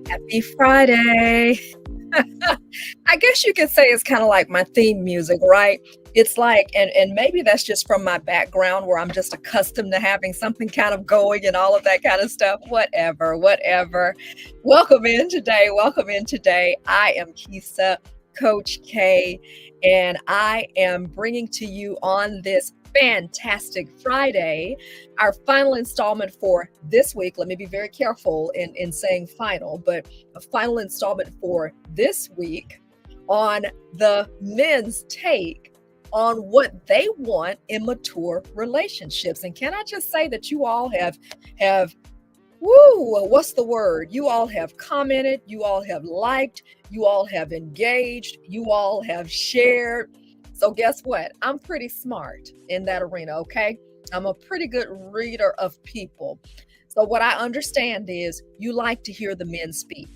Happy Friday. I guess you could say it's kind of like my theme music, right? It's like, and maybe that's just from my background where I'm just accustomed to having something kind of going and all of that kind of stuff. Whatever, whatever. Welcome in today. Welcome in today. I am Kisa, Coach K, and I am bringing to you on this fantastic Friday our final installment for this week. Let me be very careful in saying final, but a final installment for this week on the men's take on what they want in mature relationships. And can I just say that you all have what's the word? You all have commented, you all have liked, you all have engaged, you all have shared. So guess what? I'm pretty smart in that arena, okay? I'm a pretty good reader of people. So what I understand is you like to hear the men speak.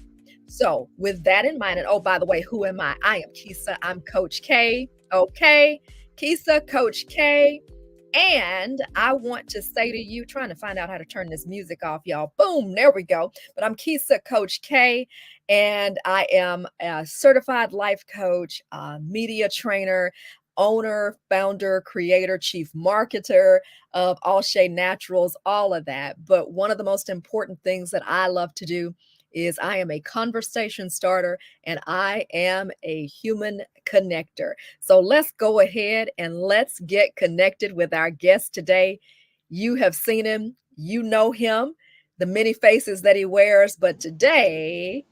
So with that in mind, and oh, by the way, who am I? I am Kisa. I'm Coach K. Okay. Kisa, Coach K. And I want to say to you, trying to find out how to turn this music off, y'all. Boom, there we go. But I'm Kisa, Coach K, and I am a certified life coach, media trainer, owner, founder, creator, chief marketer of All Shea Naturals, all of that. But one of the most important things that I love to do is I am a conversation starter and I am a human connector. So let's go ahead and let's get connected with our guest today. You have seen him, you know him, the many faces that he wears, but today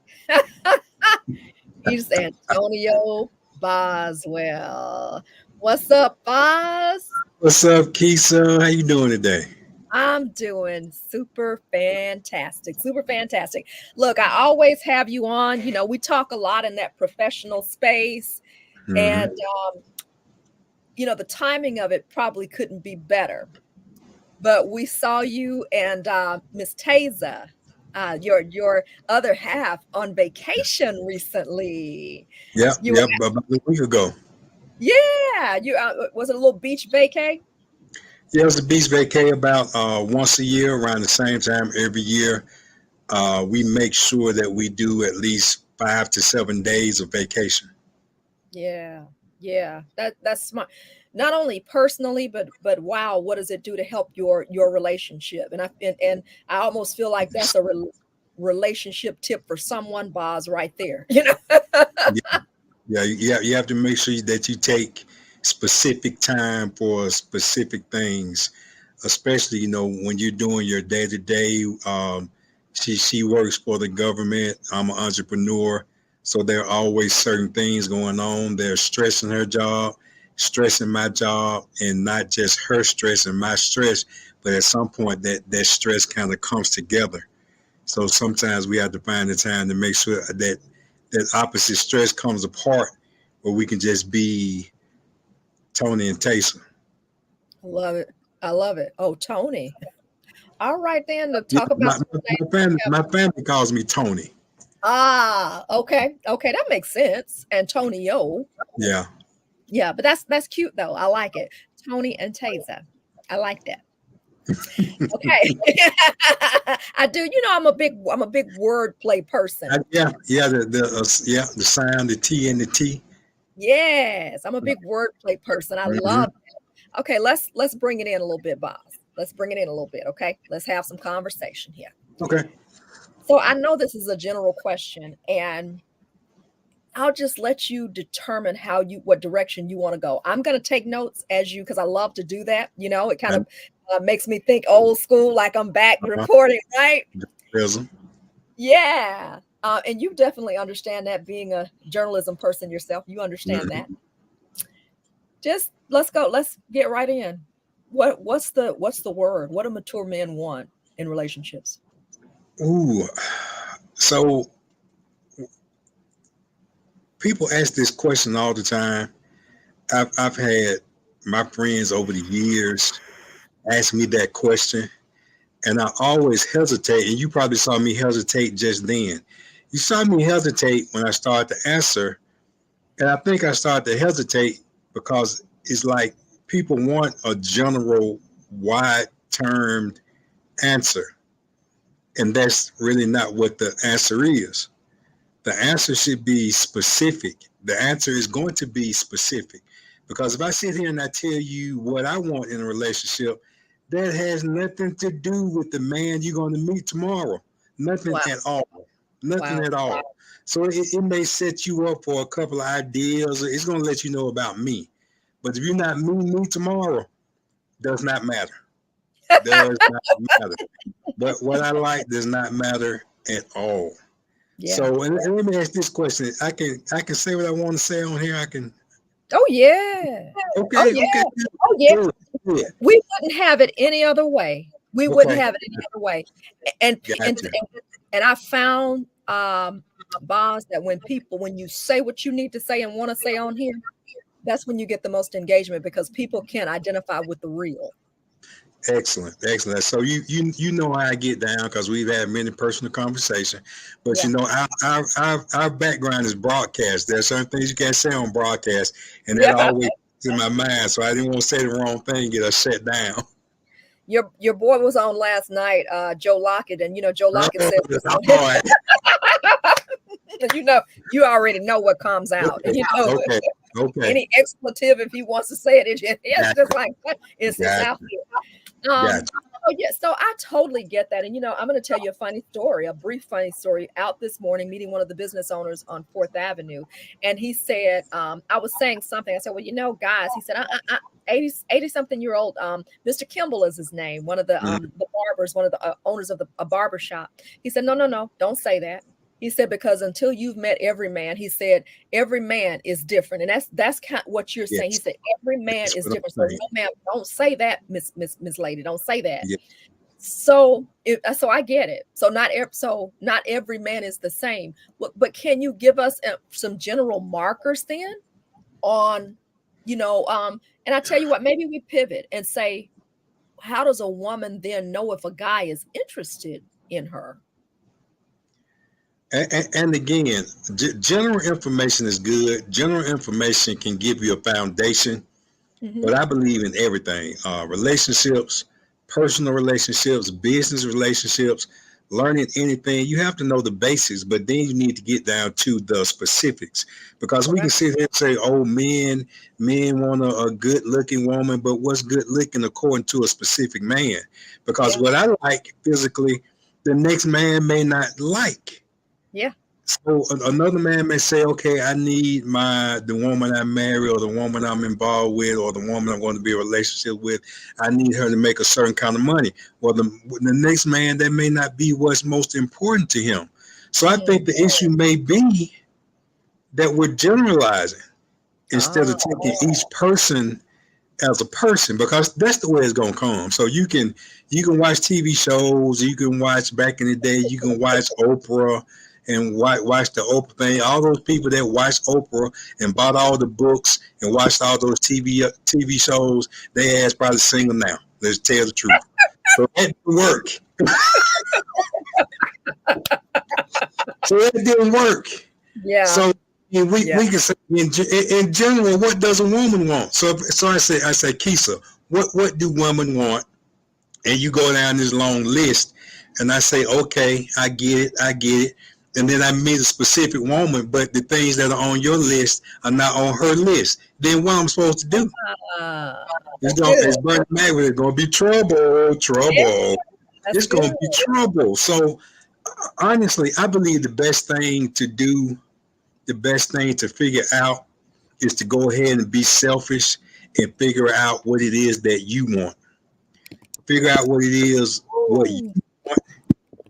he's Antonio Boswell. What's up, Boz? What's up, Kisa? How you doing today? I'm doing super fantastic, super fantastic. Look, I always have you on. You know, we talk a lot in that professional space, and Hmm. the timing of it probably couldn't be better. But we saw you and Miss Taza, your other half, on vacation recently. Yep, You yep. About a week ago. Yeah, you was it a little beach vacay? Yeah, it was a beach vacay about once a year, around the same time every year. We make sure that we do at least 5 to 7 days of vacation. Yeah, yeah, that's smart. Not only personally, but wow, what does it do to help your relationship? And I almost feel like that's a relationship tip for someone, Boz, right there. Yeah, yeah. You have to make sure that you take specific time for specific things, especially when you're doing your day to day. She works for the government. I'm an entrepreneur, so there are always certain things going on. They're stressing her job, stressing my job, and not just her stress and my stress, but at some point that stress kind of comes together. So sometimes we have to find the time to make sure that opposite stress comes apart, where we can just be Tony and Taysom. I love it. I love it. Oh, Tony. All right then, to Yeah, talk about some my things. family my family calls me Tony. Okay. Okay, that makes sense. Antonio. Yeah. Yeah, but that's cute though. I like it. Tony and Taza. I like that. Okay. I do. I'm a big wordplay person. Yeah, the sound, the T and the T. Yes, I'm a big wordplay person. I Hmm. love it. Okay, let's bring it in a little bit, boss. Let's bring it in a little bit, okay? Let's have some conversation here. Okay. So I know this is a general question, and I'll just let you determine what direction you want to go. I'm going to take notes as you, because I love to do that. It kind And, of makes me think old school, like I'm back reporting, right? Prism. Yeah. And you definitely understand that, being a journalism person yourself. You understand that. Mhm. Just let's go. Let's get right in. What's the word? What do mature men want in relationships? Ooh. So people ask this question all the time. I've had my friends over the years ask me that question, and I always hesitate. And you probably saw me hesitate just then. You saw me hesitate when I started to answer, and I think I started to hesitate because it's like people want a general, wide termed answer. And that's really not what the answer is. The answer should be specific. The answer is going to be specific. Because if I sit here and I tell you what I want in a relationship, that has nothing to do with the man you're going to meet tomorrow. Nothing Wow. at all. Nothing Wow. at all. So it may set you up for a couple of ideas. It's going to let you know about me. But if you're not meeting me tomorrow, does not matter. Does not matter. But what I like does not matter at all. Yeah. So, and let me ask this question. I can say what I want to say on here. I can. Oh, yeah. Oh, Okay. yeah. Okay. Oh, yeah. Good. Good. We wouldn't have it any other way. We wouldn't Okay. have it any other way. And and Gotcha. and I found, Boz, that when you say what you need to say and want to say on here, that's when you get the most engagement because people can identify with the real. Excellent. Excellent. So you know how I get down because we've had many personal conversations. But Yeah. you know, our background is broadcast. There are certain things you can't say on broadcast, and that Yeah. always in my mind. So I didn't want to say the wrong thing, get us shut down. Your boy was on last night, Joe Lockett, and Joe Lockett said this on All right. you know, you already know what comes out. Okay. Okay. Okay. Any expletive if he wants to say it, it's Gotcha. just like it's Gotcha. out here. Gotcha. Oh yeah, so I totally get that. And I'm going to tell you a funny story, a brief funny story. Out this morning meeting one of the business owners on 4th Avenue, and he said, I was saying something. I said, well, guys, he said, 80 something year old, Mr. Kimball is his name, one of the barbers, one of the owners of a barber shop. He said, no, don't say that. He said, because until you've met every man, he said, every man is different. And that's kind of what you're saying. He Yes. said, every man That's is what I'm different. So saying. no, ma'am, don't say that, Miss Lady. Don't say that. Yeah. So I get it. So not every man is the same. But can you give us some general markers then on, and I tell you what, maybe we pivot and say, how does a woman then know if a guy is interested in her? And again, general information is good. General information can give you a foundation, but I believe in everything: relationships, personal relationships, business relationships, learning anything. You have to know the basics, but then you need to get down to the specifics because we can Correct. sit here and say, "Oh, men want a good looking woman," but what's good looking according to a specific man? Because Yeah. what I like physically, the next man may not like. Yeah. So another man may say, okay, I need the woman I marry or the woman I'm involved with or the woman I'm going to be in a relationship with. I need her to make a certain kind of money. Well, the next man, that may not be what's most important to him. So I think the issue may be that we're generalizing instead of taking each person as a person, because that's the way it's gonna come. So you can watch TV shows, you can watch back in the day, you can watch Oprah and watch the Oprah thing. All those people that watched Oprah and bought all the books and watched all those TV shows, they ass probably single now. Let's tell the truth. So that didn't work. So that didn't work. Yeah. So we can say in general, what does a woman want? So I say, Kisa, what do women want? And you go down this long list, and I say, okay, I get it. And then I meet a specific woman, but the things that are on your list are not on her list. Then what I'm supposed to do? It's Bernie Mac. It's gonna be trouble. Yeah, It's gonna be trouble. So honestly, I believe the best thing to do, the best thing to figure out is to go ahead and be selfish and figure out what it is that you want. Figure out what it is, what you want,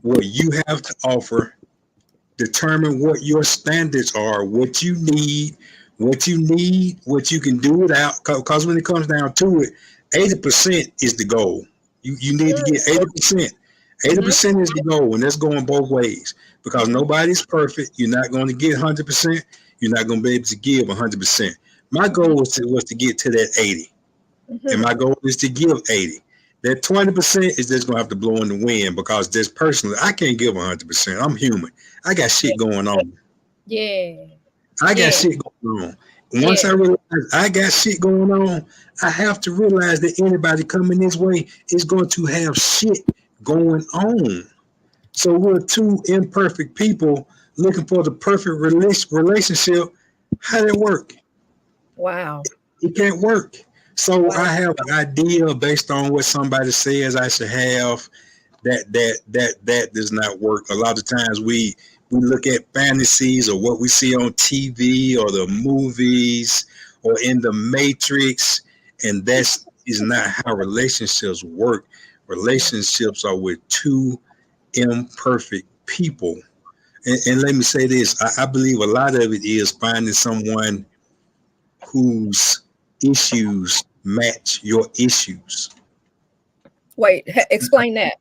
what you have to offer. Determine what your standards are, what you need, what you can do without. Because when it comes down to it, 80% is the goal. You need to get 80%. 80% is the goal, and that's going both ways. Because nobody's perfect. You're not going to get 100%. You're not going to be able to give 100%. My goal was to get to that 80. And my goal is to give 80. That 20% is just gonna have to blow in the wind because just personally, I can't give 100%. I'm human. I got shit going on. Yeah. I got shit going on. Once I realize I got shit going on, I have to realize that anybody coming this way is going to have shit going on. So we're two imperfect people looking for the perfect relationship. How did it work? Wow. It can't work. So Wow. I have an idea based on what somebody says I should have. That does not work. A lot of times we look at fantasies or what we see on TV or the movies or in the Matrix, and that's is not how relationships work. Relationships are with two imperfect people. And let me say this: I believe a lot of it is finding someone whose issues match your issues. Wait, explain that.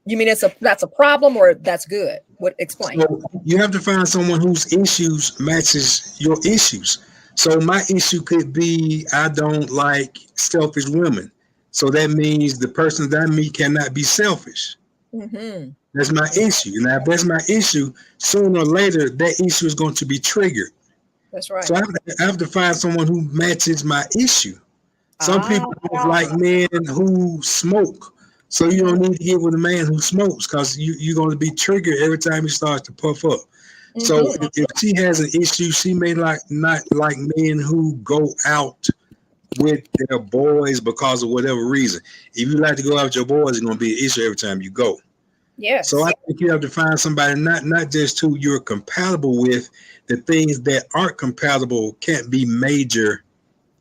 You mean that's a problem or that's good? What explain? So you have to find someone whose issues matches your issues. So my issue could be I don't like selfish women. So that means the person that I meet cannot be selfish. Mm-hmm. That's my issue. And if that's my issue, sooner or later that issue is going to be triggered. That's So right. I have to find someone who matches my issue. Some Ah. people don't like men who smoke. So you Mm-hmm. don't need to get with a man who smokes because you're going to be triggered every time he starts to puff up. So Mm-hmm. if she has an issue, she may not like men who go out with their boys because of whatever reason. If you like to go out with your boys, it's going to be an issue every time you go. So I Yes. think you have to find somebody not just who you're compatible with. The things that aren't compatible can't be major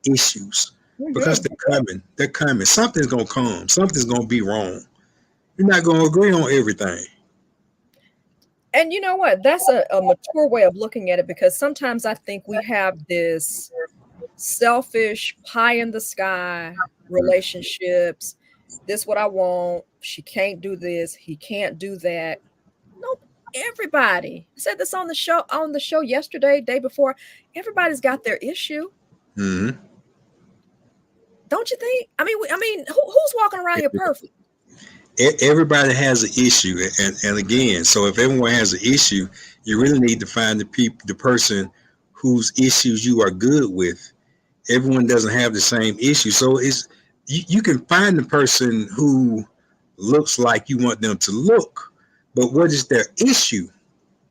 issues because Mm-hmm. they're coming. They're coming. Something's gonna come. Something's gonna be wrong. You're not gonna agree on everything. And you know what? That's a mature way of looking at it because sometimes I think we have this selfish, pie in the sky relationships. This what I want. She can't do this. He can't do that. Nope. Everybody I said this on the show yesterday, day before. Everybody's got their issue, Mm-hmm. don't you think? I mean, who's walking around here perfect? Everybody has an issue, and again, so if everyone has an issue, you really need to find the person whose issues you are good with. Everyone doesn't have the same issue, so you can find the person who looks like you want them to look, but what is their issue?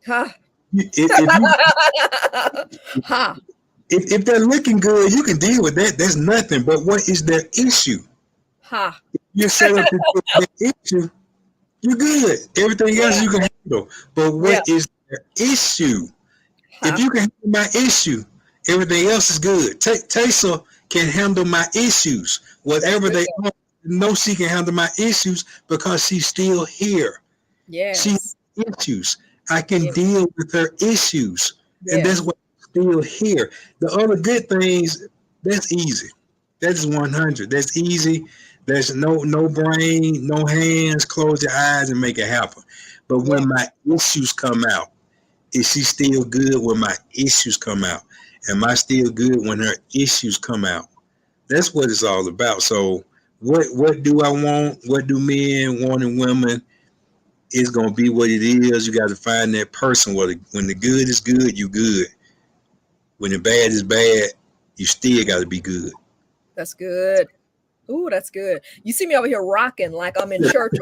Ha. If you Ha. if they're looking good, you can deal with that. That's nothing. But what is their issue? Ha. You're set up to deal with their issue. You're good. Everything else Yeah. you can handle. But Yeah. what is their issue? If Ha. you can handle my issue, everything else is good. Taysa can handle my issues, That's whatever good. they are. No, she can handle my issues because she's still here. She Yes. has issues. I can Yeah. deal with her issues, and that's Yes. why I'm still here. The other good things, that's easy. That's 100. That's easy. There's no brain, no hands. Close your eyes and make it happen. But Yeah. when my issues come out, is she still good when my issues come out? Am I still good when her issues come out? That's what it's all about. So what do I want? What do men want in women? It's gonna be what it is. You got to find that person. When the good is good, you good. When the bad is bad, you still got to be good. That's good. Ooh, that's good. You see me over here rocking like I'm in church.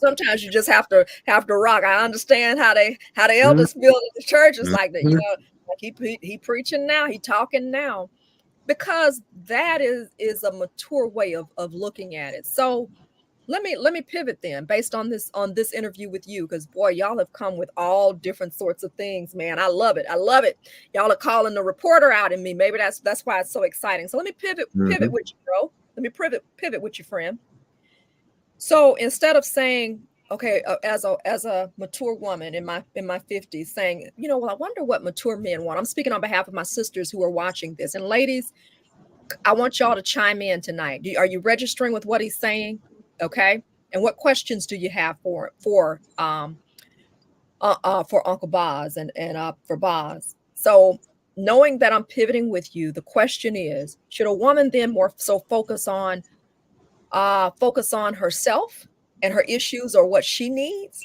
Sometimes you just have to rock. I understand how the Mhm. elders feel in the church. It's like that, Mhm. like he preaching now, he talking now. Because that is a mature way of looking at it. So let me pivot then based on this interview with you because boy y'all have come with all different sorts of things, man. I love it. I love it. Y'all are calling the reporter out in me. Maybe that's why it's so exciting. So let me pivot Mhm. with you, bro. Let me pivot with you, friend. So instead of saying, okay, as a mature woman in my 50s, saying, well, I wonder what mature men want. I'm speaking on behalf of my sisters who are watching this. And ladies, I want y'all to chime in tonight. Are you registering with what he's saying? Okay. And what questions do you have for Uncle Boz and for Boz? So knowing that I'm pivoting with you, the question is, should a woman then more so focus on herself and her issues or what she needs?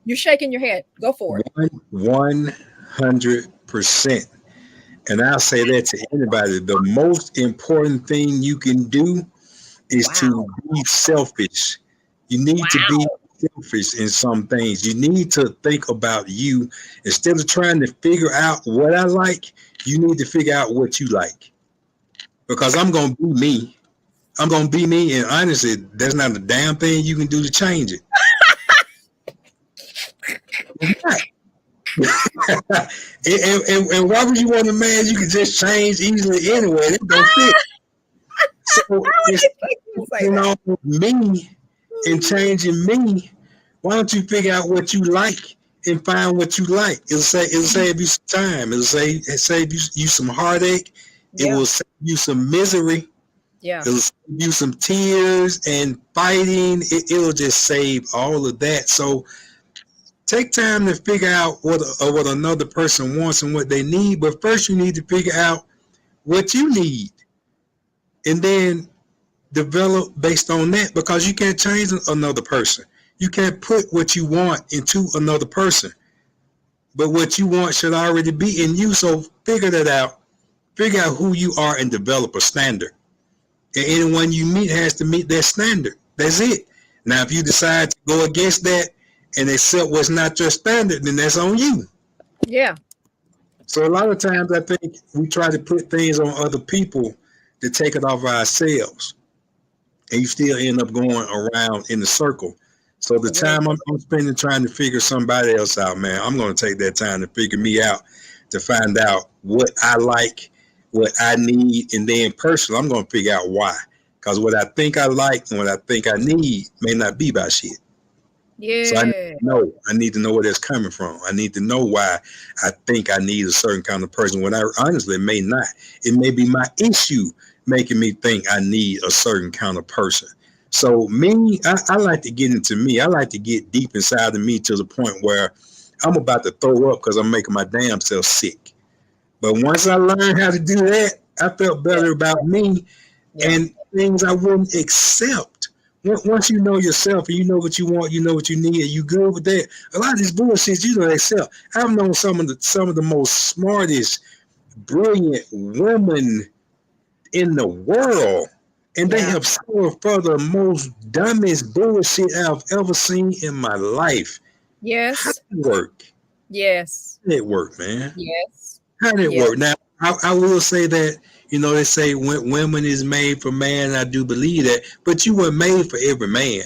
You're shaking your head. Go for it. 100%. And I'll say that to anybody. The most important thing you can do is Wow. to be selfish. You need to be Wow. selfish in some things. You need to think about you instead of trying to figure out what I like. You need to figure out what you like because I'm gonna be me. I'm gonna be me, and honestly, there's not a damn thing you can do to change it. It's not. And why would you want a man you can just change easily anyway? It don't fit. So I would it's expect you to say you that. know me and Mhm. changing me. Why don't you figure out what you like and find what you like? It'll save you some time. It'll save you some heartache. It Yeah. will save you some misery. Yeah. It'll save you some tears and fighting. It'll just save all of that. So take time to figure out what another person wants and what they need. But first, you need to figure out what you need, and then develop based on that because you can't change another person. You can't put what you want into another person, but what you want should already be in you. So figure that out. Figure out who you are and develop a standard. And anyone you meet has to meet that standard. That's it. Now, if you decide to go against that and accept what's not your standard, then that's on you. Yeah. So a lot of times I think we try to put things on other people to take it off ourselves. And you still end up going around in the circle. So the Agree. time I'm spending trying to figure somebody else out, man, I'm going to take that time to figure me out, to find out what I like, what I need, and then personally, I'm going to figure out why. Because what I think I like and what I think I need may not be about shit. So Yeah. I need to know where that's coming from. I need to know why I think I need a certain kind of person when I honestly may not. It may be my issue making me think I need a certain kind of person. So me, I like to get into me. I like to get deep inside of me to the point where I'm about to throw up because I'm making my damn self sick. But once I learned how to do that, I felt Yeah. better about me Yeah. and things I wouldn't accept. Once you know yourself and you know what you want, you know what you need, and you good with that. A lot of these bullshit you don't accept. I've known some of the most smartest, brilliant women in the world, and they Yeah. have suffered for the most dumbest bullshit I've ever seen in my life. How Yes. did it work? Yes. How did it work, man? Yes. How did it Yes. work? Now, I will say that, they say women is made for man. I do believe that, but you were made for every man.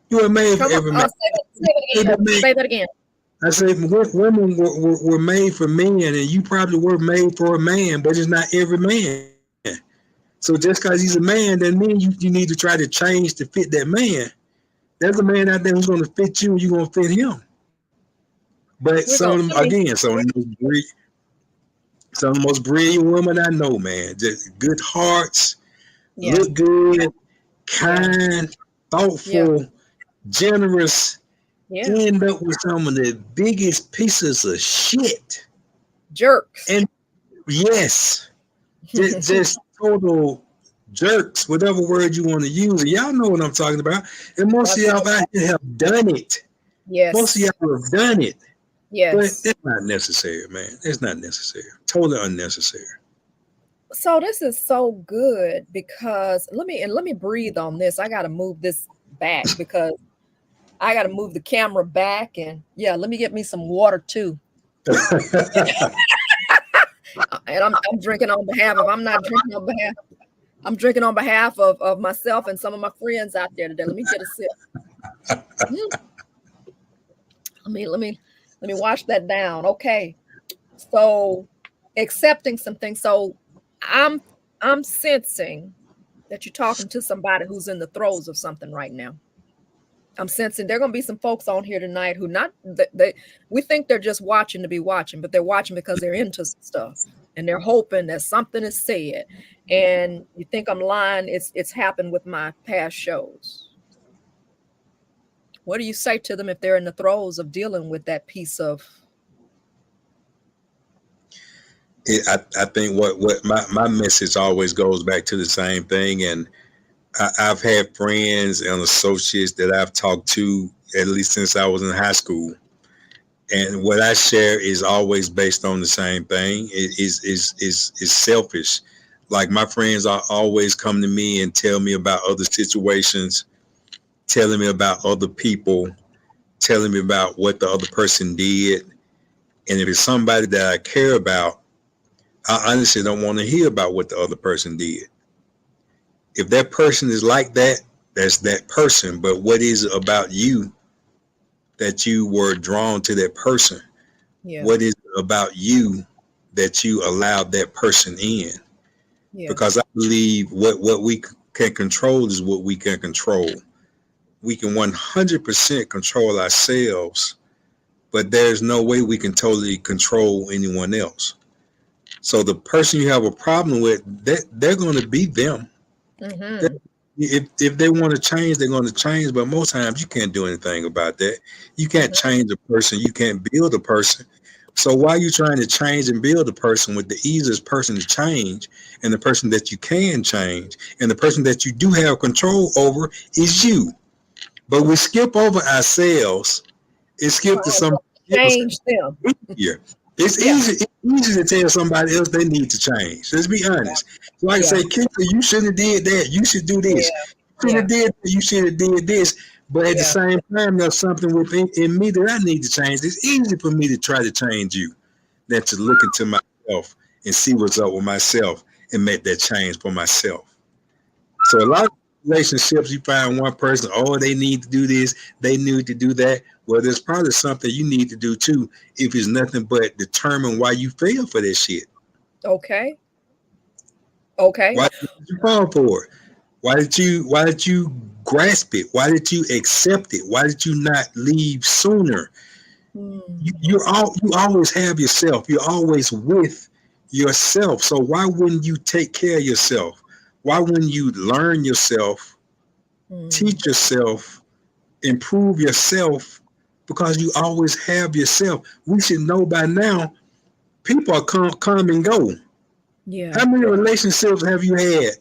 You were made for Come on. every man. Say that again. Every man. Say that again. I say women were made for men, and you probably were made for a man, but it's not every man. So just because he's a man, doesn't mean you need to try to change to fit that man. There's a man out there who's going to fit you, and you're going to fit him. But We're gonna let me some of the most brilliant women I know, man, just good hearts, yeah. look good, Yeah. kind, Yeah. thoughtful, generous, Yeah. end up with some of the biggest pieces of shit. Jerks. And yes, just total jerks, whatever word you want to use. And y'all know what I'm talking about. And most of That's y'all out here have done it. Most of yes. y'all have done it. But Yes. it's not necessary, man. It's not necessary. Totally unnecessary. So this is so good because let me breathe on this. I got to move this back because I got to move the camera back and yeah, let me get me some water too. And I'm drinking on behalf of I'm not drinking on behalf I'm drinking on behalf of myself and some of my friends out there today. Let me get a sip. Mm, let me wash that down. Okay. So accepting some things. So I'm I'm sensing that you're talking to somebody who's in the throes of something right now. I'm sensing there are going to be some folks on here tonight who not they we think they're just watching to be watching, but they're watching because they're into some stuff and they're hoping that something is said. And you think I'm lying? It's happened with my past shows. What do you say to them if they're in the throes of dealing with that piece of I think what my message always goes back to the same thing. And I've had friends and associates that I've talked to at least since I was in high school. And what I share is always based on the same thing. It is selfish. Like my friends are always come to me and tell me about other situations, telling me about other people, telling me about what the other person did. And if it's somebody that I care about, I honestly don't want to hear about what the other person did. If that person is like that, that's that person. But what is it about you that you were drawn to that person? Yeah. What is it about you that you allowed that person in? Yeah. Because I believe what we can control is what we can control. We can 100% control ourselves, but there's no way we can totally control anyone else. So the person you have a problem with, they're going to be them. Mm-hmm. If they want to change, they're going to change. But most times you can't do anything about that. You can't Mm-hmm. change a person. You can't build a person. So why are you trying to change and build a person with the easiest person to change and the person that you can change and the person that you do have control over is you? But we skip over ourselves and skip to Trying to somebody else change them. here. It's Yeah. easy. It's easy to tell somebody else they need to change. Let's be Yeah. honest. Like Yeah. say, Keisha, you shouldn't have did that. You should do Yeah. this. You should Yeah. have did. You should have did this. But at the Yeah. same time, there's something within in me that I need to change. It's easy for me to try to change you than to look into myself and see what's up with myself and make that change for myself. So a lot of relationships, you find one person, oh, they need to do this, they need to do that. Well, there's probably something you need to do too, if it's nothing but determine why you fail for that shit. Okay. Okay. Why did you fall for it? Why did you grasp it? Why did you accept it? Why did you not leave sooner? Hmm. You always have yourself. You're always with yourself. So why wouldn't you take care of yourself? Why wouldn't you learn yourself, Hmm. teach yourself, improve yourself? Because you always have yourself. We should know by now. People are come and go. Yeah. How many relationships have you had?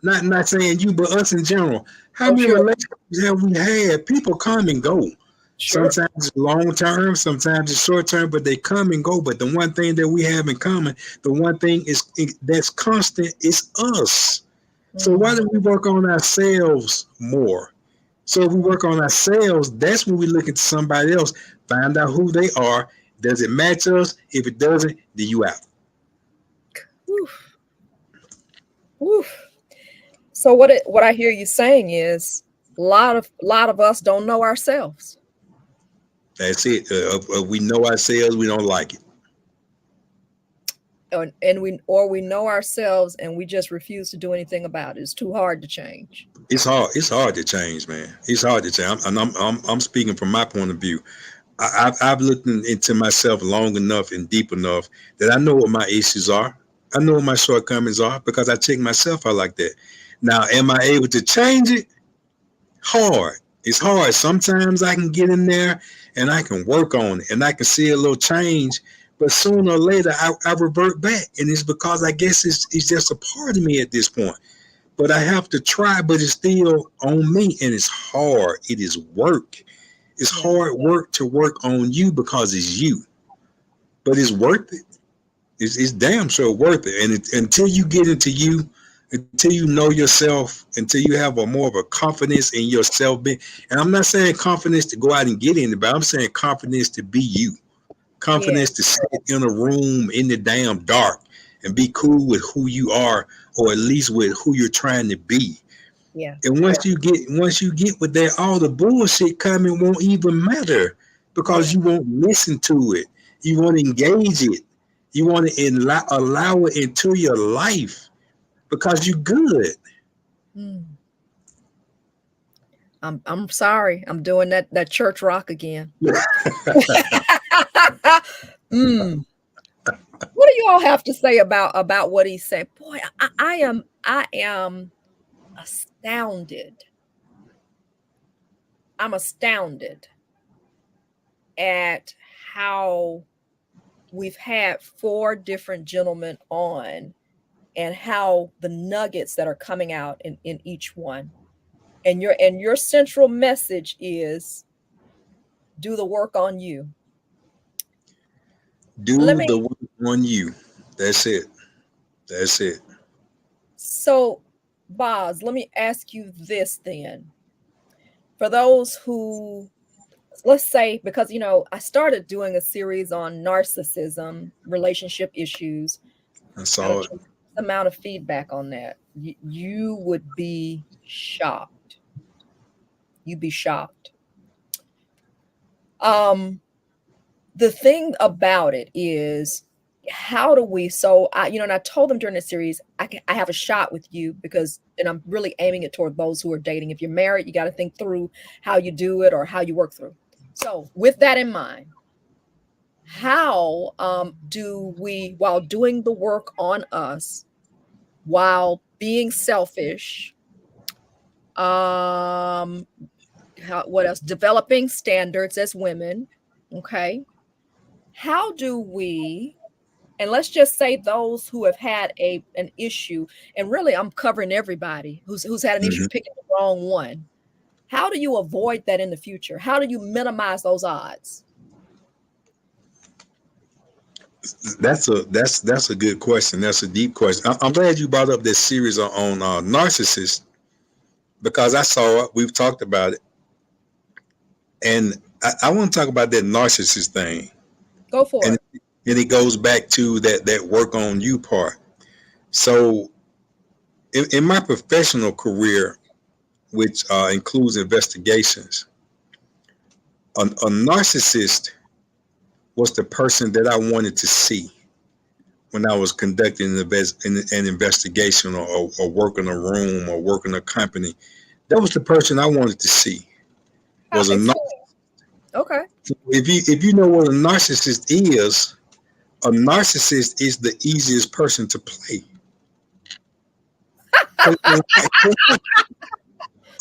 Not saying you, but us in general. How Oh, many sure. relationships have we had? People come and go. Sure. Sometimes it's long term, sometimes it's short term, but they come and go. But the one thing that we have in common, the one thing that's constant is us. So why Hmm. don't we work on ourselves more? So if we work on ourselves, that's when we look at somebody else, find out who they are. Does it match us? If it doesn't, then you out. Oof. Oof. So what I hear you saying is a lot of us don't know ourselves. That's it. We know ourselves, we don't like it. And we know ourselves and we just refuse to do anything about it. It's too hard to change. It's hard. It's hard to change, man. It's hard to change. I'm speaking from my point of view. I've looked into myself long enough and deep enough that I know what my issues are. I know what my shortcomings are because I check myself out like that. Now, am I able to change it? Hard. It's hard. Sometimes I can get in there and I can work on it and I can see a little change, but sooner or later I revert back. And it's because I guess it's just a part of me at this point. But I have to try, but it's still on me and it's hard. It is work. It's Yeah. hard work to work on you because it's you, but it's worth it. It's damn sure worth it. And until you get into you, until you know yourself, until you have a more of a confidence in yourself, and I'm not saying confidence to go out and get in it, but I'm saying confidence to be you, Yeah. confidence to sit in a room in the damn dark and be cool with who you are, or at least with who you're trying to be. Yeah. And once you get with that, all the bullshit coming won't even matter Yeah. because you won't listen to it. You won't engage it. You want to allow it into your life because you good. Mm. I'm sorry. I'm doing that church rock again. Mm. What do you all have to say about what he said? Boy, I am astounded. I'm astounded at how we've had four different gentlemen on and how the nuggets that are coming out in each one. And your central message is do the work on you. Let Do me the work on you. That's it. That's it. So, Boz, let me ask you this then. For those who, let's say, because I started doing a series on narcissism, relationship issues, I got a saw it. tremendous amount of feedback on that. You would be shocked. You'd be shocked. Um, the thing about it is, how do we, so and I told them during the series, I have a shot with you because, and I'm really aiming it toward those who are dating. If you're married, you got to think through how you do it or how you work through. So with that in mind, how do we, while doing the work on us, while being selfish, what else, developing standards as women, okay, how do we, and let's just say those who have had an issue, and really I'm covering everybody who's had an issue Mhm. picking the wrong one, how do you avoid that in the future? How do you minimize those odds? That's a good question. That's a deep question. I'm glad you brought up this series on narcissists because I saw it. We've talked about it, and I want to talk about that narcissist thing, Go for and it. and it goes back to that work on you part. So in my professional career, which includes investigations, a narcissist was the person that I wanted to see when I was conducting an investigation or work in a room or work in a company. That was the person I wanted to see. How, Was a explain. Okay. if you know what a narcissist is the easiest person to play. 'Cause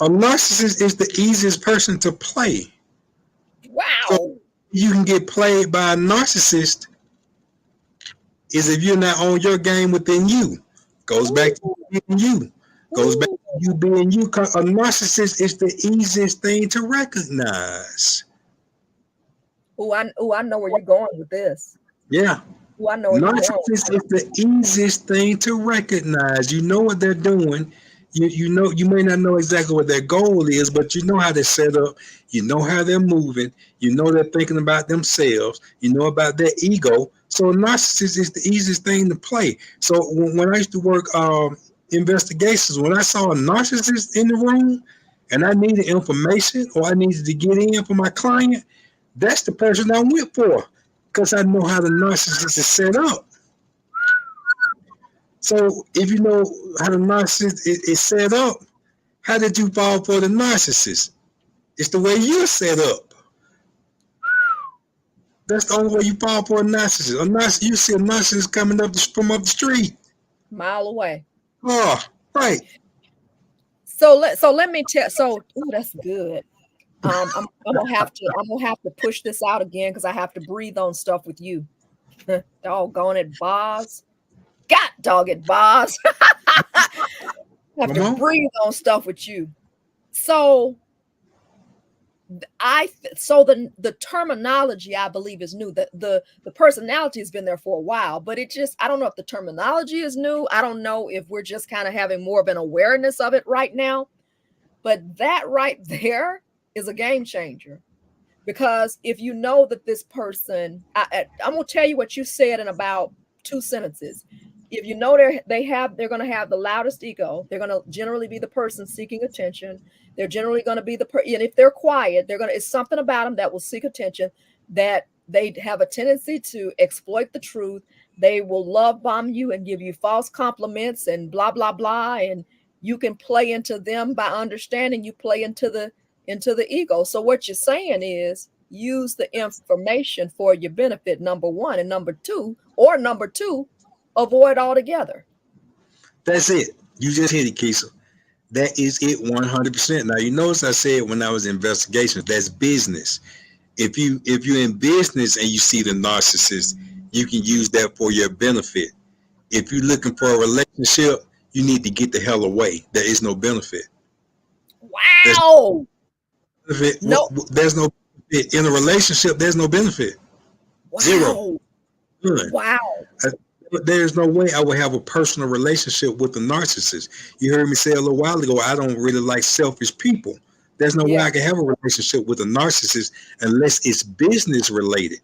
a narcissist is the easiest person to play. So Wow. you can get played by a narcissist is if you're not on your game within you. Goes back to Ooh, being you. Goes back ooh. to you being you. 'Cause a narcissist is the easiest thing to recognize. I know where you're going with this. Yeah. Ooh, I know where you're going with Narcissist this. is the easiest thing to recognize. You know what they're doing. You know you may not know exactly what their goal is, but you know how they're set up. You know how they're moving. You know they're thinking about themselves. You know about their ego. So a narcissist is the easiest thing to play. So when I used to work investigations, when I saw a narcissist in the room and I needed information or I needed to get in for my client, that's the person I went for because I know how the narcissist is set up. So if you know how the narcissist is set up, how did you fall for the narcissist? It's the way you're set up. That's the only way you fall for a narcissist. You see a narcissist coming from up the street. Mile away. Oh, right. So let me tell. So, ooh, that's good. I'm gonna have to push this out again because I have to breathe on stuff with you. Doggone it, Boz. God dog it, Boz. I have Come to on. breathe on stuff with you. So the terminology I believe is new. The personality has been there for a while, but I don't know if the terminology is new. I don't know if we're just kind of having more of an awareness of it right now. But that right there is a game changer. Because if you know that this person, I'm gonna tell you what you said in about 2 sentences. If you know they're gonna have the loudest ego, they're gonna generally be the person seeking attention. They're generally gonna be and if they're quiet, it's something about them that will seek attention. That they have a tendency to exploit the truth. They will love bomb you and give you false compliments and blah blah blah. And you can play into them by understanding. You play into the ego. So what you're saying is use the information for your benefit, number one, and number two, avoid altogether. That's it. You just hit it, Keisha. That is it 100%. Now you notice I said when I was in investigations, that's business. If you're in business and you see the narcissist, you can use that for your benefit. If you're looking for a relationship, you need to get the hell away. There is no benefit. There's Wow. no benefit. No. There's no benefit. In a relationship. There's no benefit. Zero. Wow. None. Wow. there's no way I would have a personal relationship with a narcissist. You heard me say a little while ago, I don't really like selfish people. There's no way Yeah. I can have a relationship with a narcissist unless it's business related.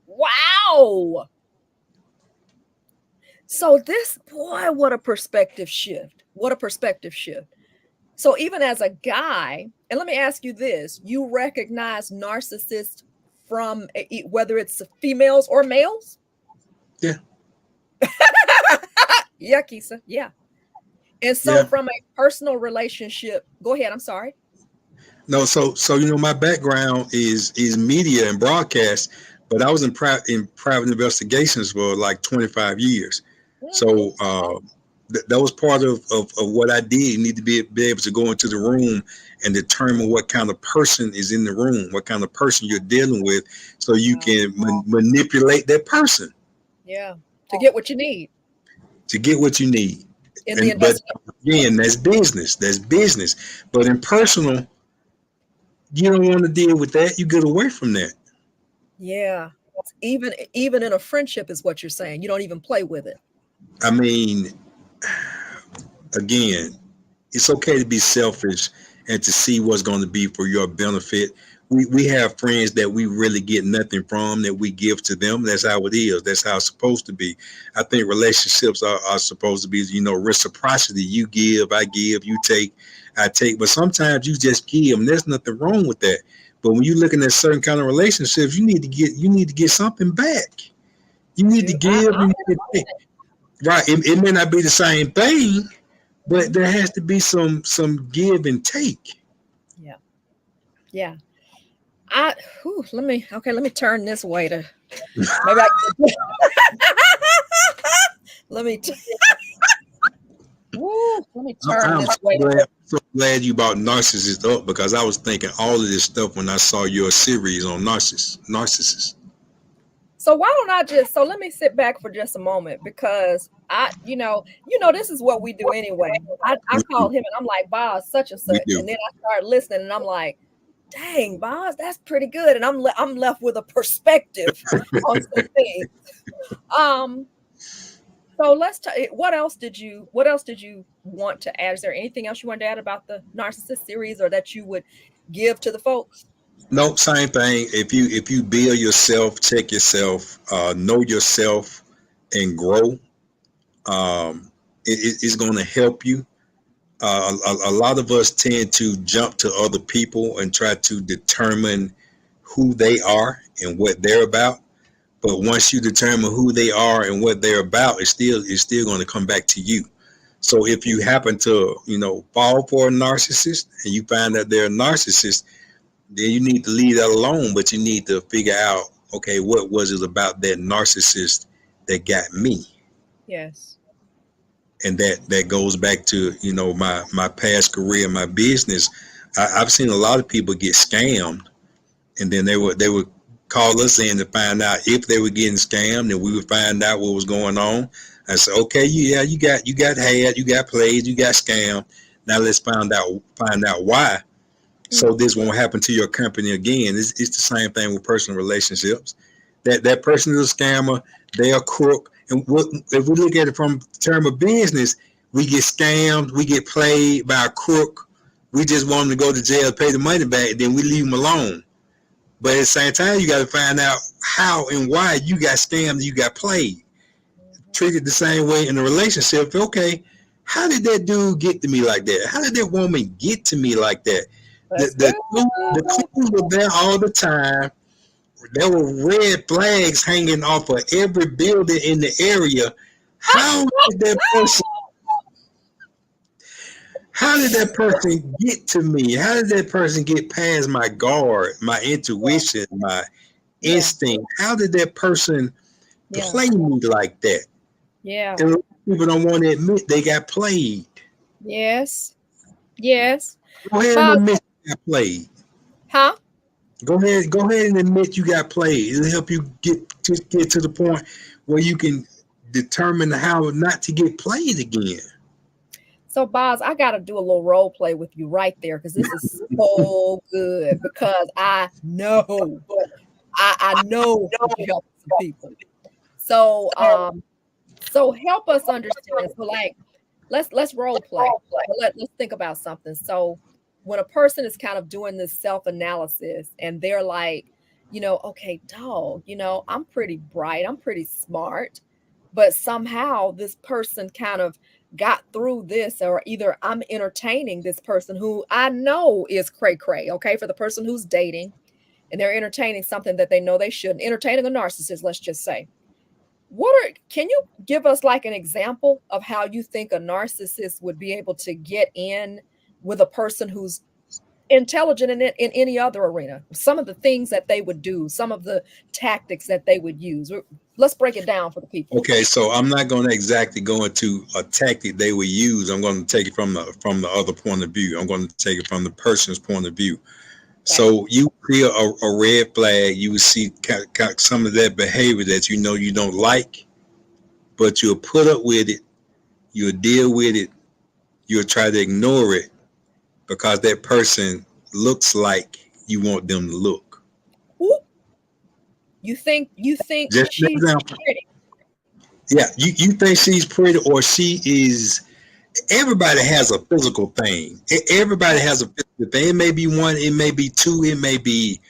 Wow. So this, boy, what a perspective shift. What a perspective shift. So even as a guy, and let me ask you this, you recognize narcissists from whether it's females or males? Yeah, Yeah, Kisa. Yeah. And so yeah. from a personal relationship, go ahead. I'm sorry. No, so my background is media and broadcast, but I was in private investigations for like 25 years. Hmm. So that was part of what I did. You need to be able to go into the room and determine what kind of person is in the room, what kind of person you're dealing with, so you Wow. can manipulate that person Yeah. To get what you need to get what you need. in the And but investment. again, that's business. That's business. But in personal, you don't want to deal with that. You get away from that. Yeah. Even in a friendship is what you're saying. You don't even play with it. I mean, again, it's okay to be selfish and to see what's going to be for your benefit. We have friends that we really get nothing from that we give to them. That's how it is. That's how it's supposed to be. I think relationships are supposed to be, reciprocity. You give, I give, you take, I take. But sometimes you just give, and there's nothing wrong with that. But when you're looking at certain kind of relationships, you need to get something back. You need to You I give, you need to take. understand. Right. It may not be the same thing, but Mhm. there has to be some give and take. Yeah. Yeah. Let me turn this way to maybe let me t- let me turn I'm this way. so glad you brought narcissist up because I was thinking all of this stuff when I saw your series on narcissists. So why don't I just so let me sit back for just a moment because this is what we do anyway. I We called do, him and I'm like, Boz, such and we such. do. And then I started listening and I'm like, dang, Boz, that's pretty good. And I'm left with a perspective on some things. Um, so what else did you want to add? Is there anything else you wanted to add about the narcissist series or that you would give to the folks? Nope, same thing. If you build yourself, check yourself, know yourself, and grow, it's going to help you. A lot of us tend to jump to other people and try to determine who they are and what they're about. But once you determine who they are and what they're about, it's still going to come back to you. So if you happen to, fall for a narcissist and you find that they're a narcissist, then you need to leave that alone. But you need to figure out, okay, what was it about that narcissist that got me? Yes. And that goes back to, my past career, my business. I've seen a lot of people get scammed, and then they would call us in to find out if they were getting scammed, and we would find out what was going on. I said, okay, yeah, you got had, you got played, you got scammed. Now let's find out why, so Mhm. this won't happen to your company again. It's the same thing with personal relationships. That person is a scammer, they're a crook, and if we look at it from the term of business, we get scammed, we get played by a crook. We just want them to go to jail, pay the money back, then we leave them alone. But at the same time, you got to find out how and why you got scammed, you got played. Mhm. Treated the same way in a relationship. Okay, how did that dude get to me like that? How did that woman get to me like that? The That's the, good. the clues were there all the time. There were red flags hanging off of every building in the area. How did that person? How did that person get to me? How did that person get past my guard, my intuition, my Yeah. instinct? How did that person Yeah. play me like that? Yeah. And people don't want to admit they got played. Yes. Yes. Go ahead and Bob, admit you got played. huh? Go ahead and admit you got played. It'll help you get to the point where you can determine how not to get played again. So, Boz, I got to do a little role play with you right there because this is so good because I know how to help some people. So, So help us understand. So like let's role play. Let's think about something. So when a person is kind of doing this self-analysis and they're like, okay, dog, I'm pretty bright, I'm pretty smart, but somehow this person kind of got through this, or either I'm entertaining this person who I know is cray cray, okay, for the person who's dating, and they're entertaining something that they know they shouldn't, entertaining a narcissist, let's just say. Can you give us like an example of how you think a narcissist would be able to get in with a person who's intelligent in any other arena? Some of the things that they would do, some of the tactics that they would use. Let's break it down for the people. Okay, so I'm not going to exactly go into a tactic they would use. I'm going to take it from the other point of view. I'm going to take it from the person's point of view. Okay. So you see a red flag, you would see some of that behavior that you don't like, but you'll put up with it, you'll deal with it, you'll try to ignore it because that person looks like you want them to look. Ooh, you think Just an she's example. pretty? Yeah, you think she's pretty or she is. Everybody has a physical thing. Everybody has a physical thing. It may be one, it may be two, it may be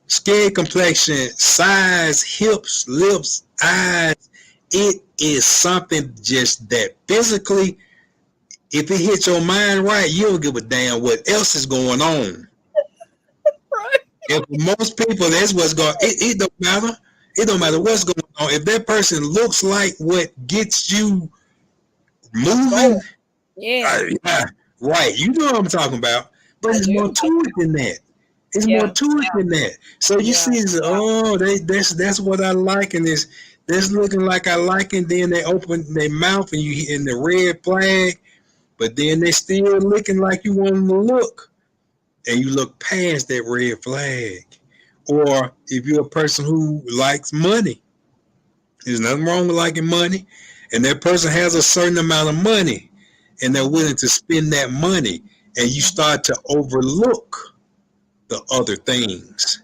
skin complexion, size, hips, lips, eyes. It is something just that physically, if it hits your mind right, you don't give a damn what else is going on. Right. And for most people, that's what's going. It don't matter. It don't matter what's going on. If that person looks like what gets you Go. moving, Yeah, yeah, right. You know what I'm talking about. But I it's more do. to it than that. It's more Yeah, to it than that. So you yeah, see, that's what I like, and that's looking like I like, and then they open their mouth and you in the red flag, but then they still looking like you want them to look, and you look past that red flag. Or if you're a person who likes money, there's nothing wrong with liking money, and that person has a certain amount of money, and they're willing to spend that money, and you start to overlook the other things.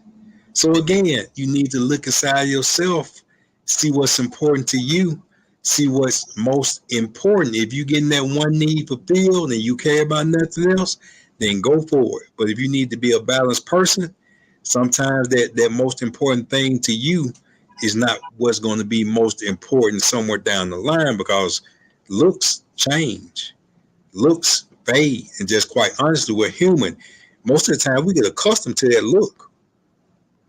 So again, you need to look inside yourself, see what's important to you, see what's most important. If you're getting that one need fulfilled and you care about nothing else, then go for it. But if you need to be a balanced person, sometimes that most important thing to you is not what's going to be most important somewhere down the line, because looks change, looks fade, and just quite honestly, we're human. Most of the time, we get accustomed to that look.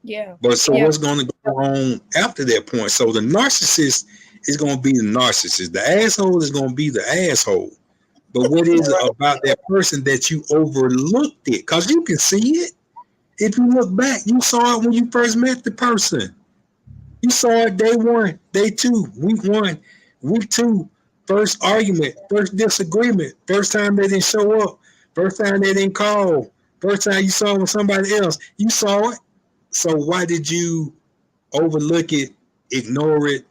yeah, But so yeah. what's going to go on after that point? So the narcissist is going to be the narcissist. The asshole is going to be the asshole. But what is it about that person that you overlooked it? Because you can see it. If you look back, you saw it when you first met the person. You saw it day one, day two, week two, first argument, first disagreement, first time they didn't show up, first time they didn't call, first time you saw it with somebody else. You saw it. So why did you overlook it, ignore it,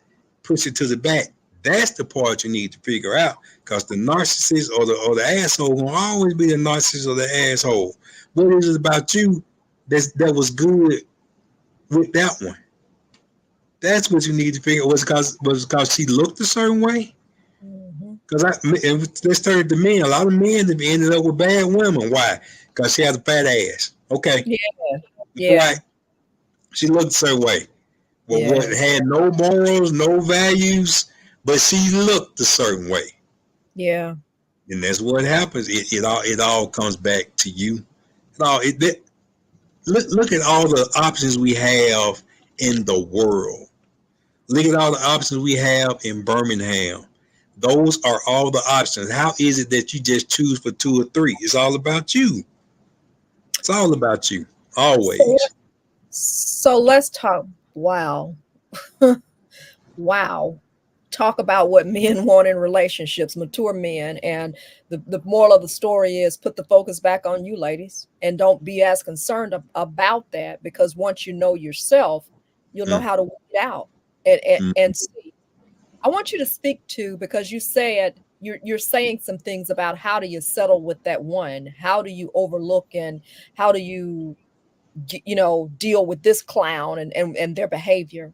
push it to the back? That's the part you need to figure out. Because the narcissist or the asshole will always be the narcissist or the asshole. What is it about you that was good with that one? That's what you need to figure. Was because she looked a certain way? Mhm. Because let's turn it to men. A lot of men have ended up with bad women. Why? Because she has a fat ass. Okay, Yeah, right. yeah, She looked a certain way. Well, what yeah, had no morals, no values, but she looked a certain way, yeah. and that's what happens. It all comes back to you. It all it that, look at all the options we have in the world. Look at all the options we have in Birmingham. Those are all the options. How is it that you just choose for two or three? It's all about you. It's all about you, So, always. so let's talk. Wow. Wow. Talk about what men want in relationships, mature men. And the moral of the story is put the focus back on you, ladies, and don't be as concerned about that, because once you know yourself, you'll know Mm, how to weed it out and mm, see. I want you to speak to, because you said you're saying some things about how do you settle with that one? How do you overlook, and how do you deal with this clown and their behavior?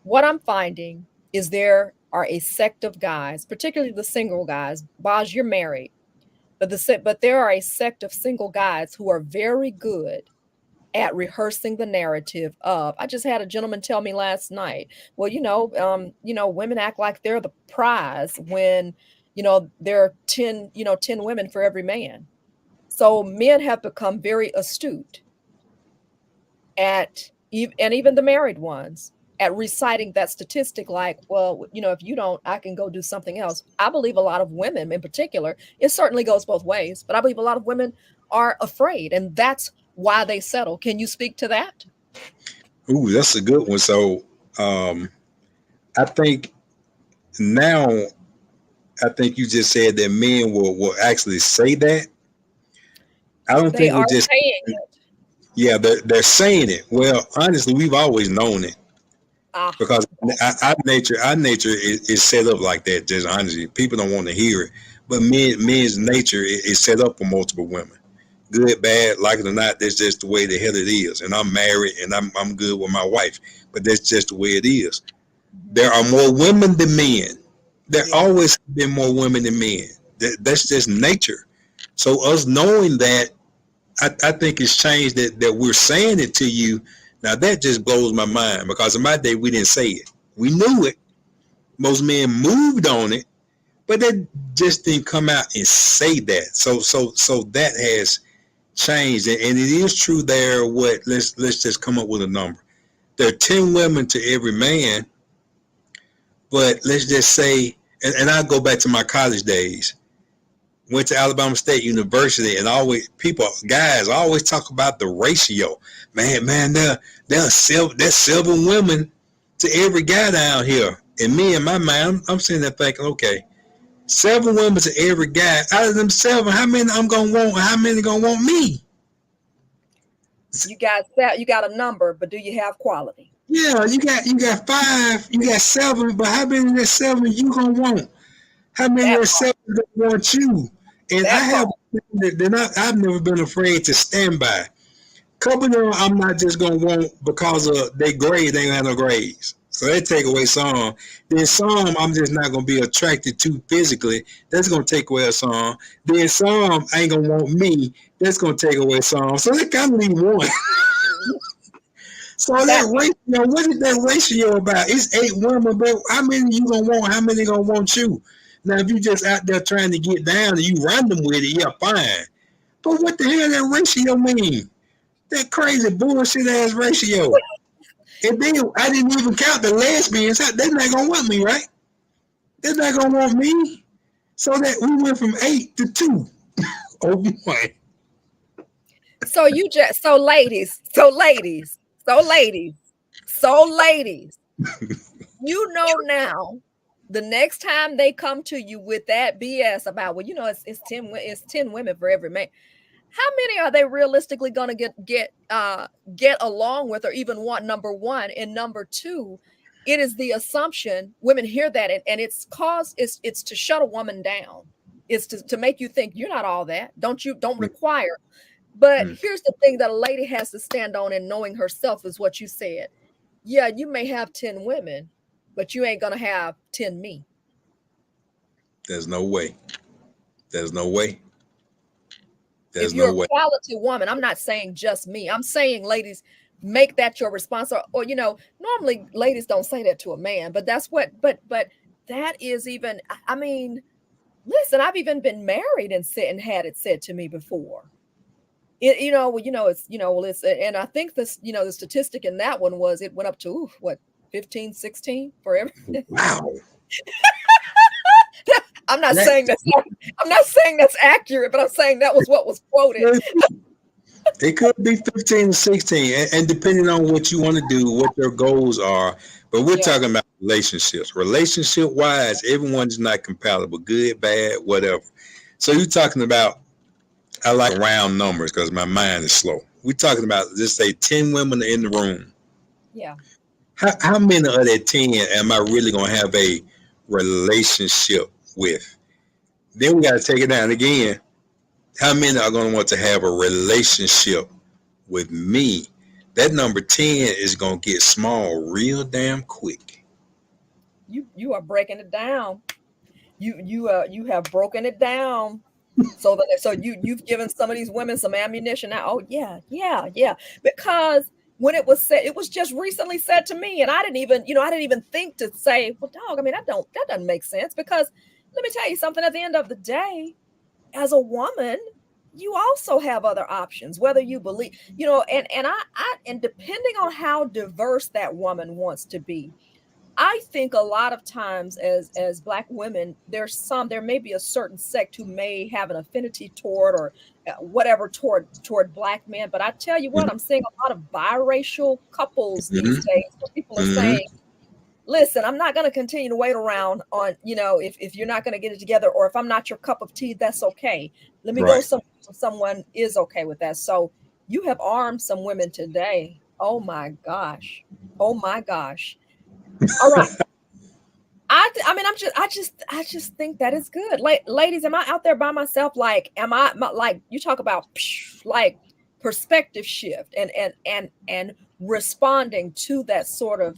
What I'm finding is there are a sect of guys, particularly the single guys. Boz, you're married, but there are a sect of single guys who are very good at rehearsing the narrative of. I just had a gentleman tell me last night, well, women act like they're the prize when, there are 10, 10 women for every man. So men have become very astute and even the married ones, at reciting that statistic like, well, if you don't, I can go do something else. I believe a lot of women in particular, it certainly goes both ways, but I believe a lot of women are afraid, and that's why they settle. Can you speak to that? Ooh, that's a good one. So um, I think now, I think you just said that men will actually say that. I don't They think we're are just, saying it. yeah, they're saying it. Well, honestly, we've always known it Ah, because our nature is set up like that. Just honestly, people don't want to hear it, but men's nature is set up for multiple women. Good, bad, like it or not, that's just the way the hell it is. And I'm married and I'm good with my wife, but that's just the way it is. mhm. There are more women than men. There Yeah. always have been more women than men. That's just nature. So us knowing that, I think it's changed that we're saying it to you. Now that just blows my mind because in my day we didn't say it. We knew it. Most men moved on it, but they just didn't come out and say that. So that has changed, and it is true. There, what? Let's just come up with a number. There are 10 women to every man, but let's just say, and I go back to my college days. Went to Alabama State University, and always guys always talk about the ratio. Man, there's 7 women to every guy down here. And me in my mind, I'm sitting there thinking, okay, 7 women to every guy. Out of them 7, how many I'm gonna want? How many gonna want me? You got that, you got a number, but do you have quality? Yeah, you got 5, you got 7, but how many of that 7 you gonna want? How many of That that 7 gonna want you? And I that have part. I've never been afraid to stand by. Couple of them I'm not just gonna want because of their grade, they ain't have no grades. So they take away some. Then some I'm just not gonna be attracted to physically. That's gonna take away a song. Then some ain't gonna want me. That's gonna take away some. So they kind of leave one. So That that ratio, what is that ratio about? It's 8 women, but how many you gonna want? How many gonna want you? Now, if you just out there trying to get down and you random with it, yeah, fine. But what the hell that ratio mean? That crazy bullshit ass ratio. And then I didn't even count the lesbians. They're not gonna want me, right? They're not gonna want me. So that we went from 8 to 2. Oh boy. so you just so ladies, now, the next time they come to you with that BS about, well, it's 10 women for every man. How many are they realistically going to get along with, or even want? Number one, and number two, it is the assumption women hear that, and it's to shut a woman down. It's to make you think you're not all that. Don't require. But Mm, here's the thing that a lady has to stand on, and knowing herself is what you said. Yeah, you may have 10 women, but you ain't gonna have 10 me. there's no way. There's no way. If There's you're no a way. quality woman, I'm not saying just me. I'm saying, ladies, make that your response. Or normally ladies don't say that to a man, but that's what, but that is even, I mean, listen, I've even been married and said and had it said to me before. And I think this, the statistic in that one was it went up to what, 15, 16 for every. Wow. I'm not That, saying that's I'm not saying that's accurate, but I'm saying that was what was quoted. it could be 15 or 16, and depending on what you want to do, what your goals are. But we're Yeah. talking about relationships. Relationship wise, everyone's not compatible, good, bad, whatever. So you're talking about, I like round numbers because my mind is slow. We're talking about, just say 10 women in the room. Yeah. How many of that 10 am I really going to have a relationship with? Then we got to take it down again. How many are going to want to have a relationship with me? That number 10 is going to get small real damn quick. you are breaking it down. You have broken it down. So you've given some of these women some ammunition now. Oh yeah, yeah, yeah. Because when it was said, it was just recently said to me, and I didn't even, I didn't even think to say, well, dog, I mean, that doesn't make sense. Because let me tell you something, at the end of the day, as a woman, you also have other options, whether you believe, and depending on how diverse that woman wants to be. I think a lot of times as Black women, there may be a certain sect who may have an affinity toward, or whatever, toward Black men. But I tell you what, I'm seeing a lot of biracial couples these Mm-hmm. days where people are Mm-hmm. saying, listen, I'm not going to continue to wait around on, if you're not going to get it together, or if I'm not your cup of tea, that's okay. Let me go Right. someone is okay with that. So you have armed some women today. Oh my gosh. Oh my gosh. All right. I mean, I just think that is good. Like, ladies, am I out there by myself? Like, like, you talk about like perspective shift and responding to that sort of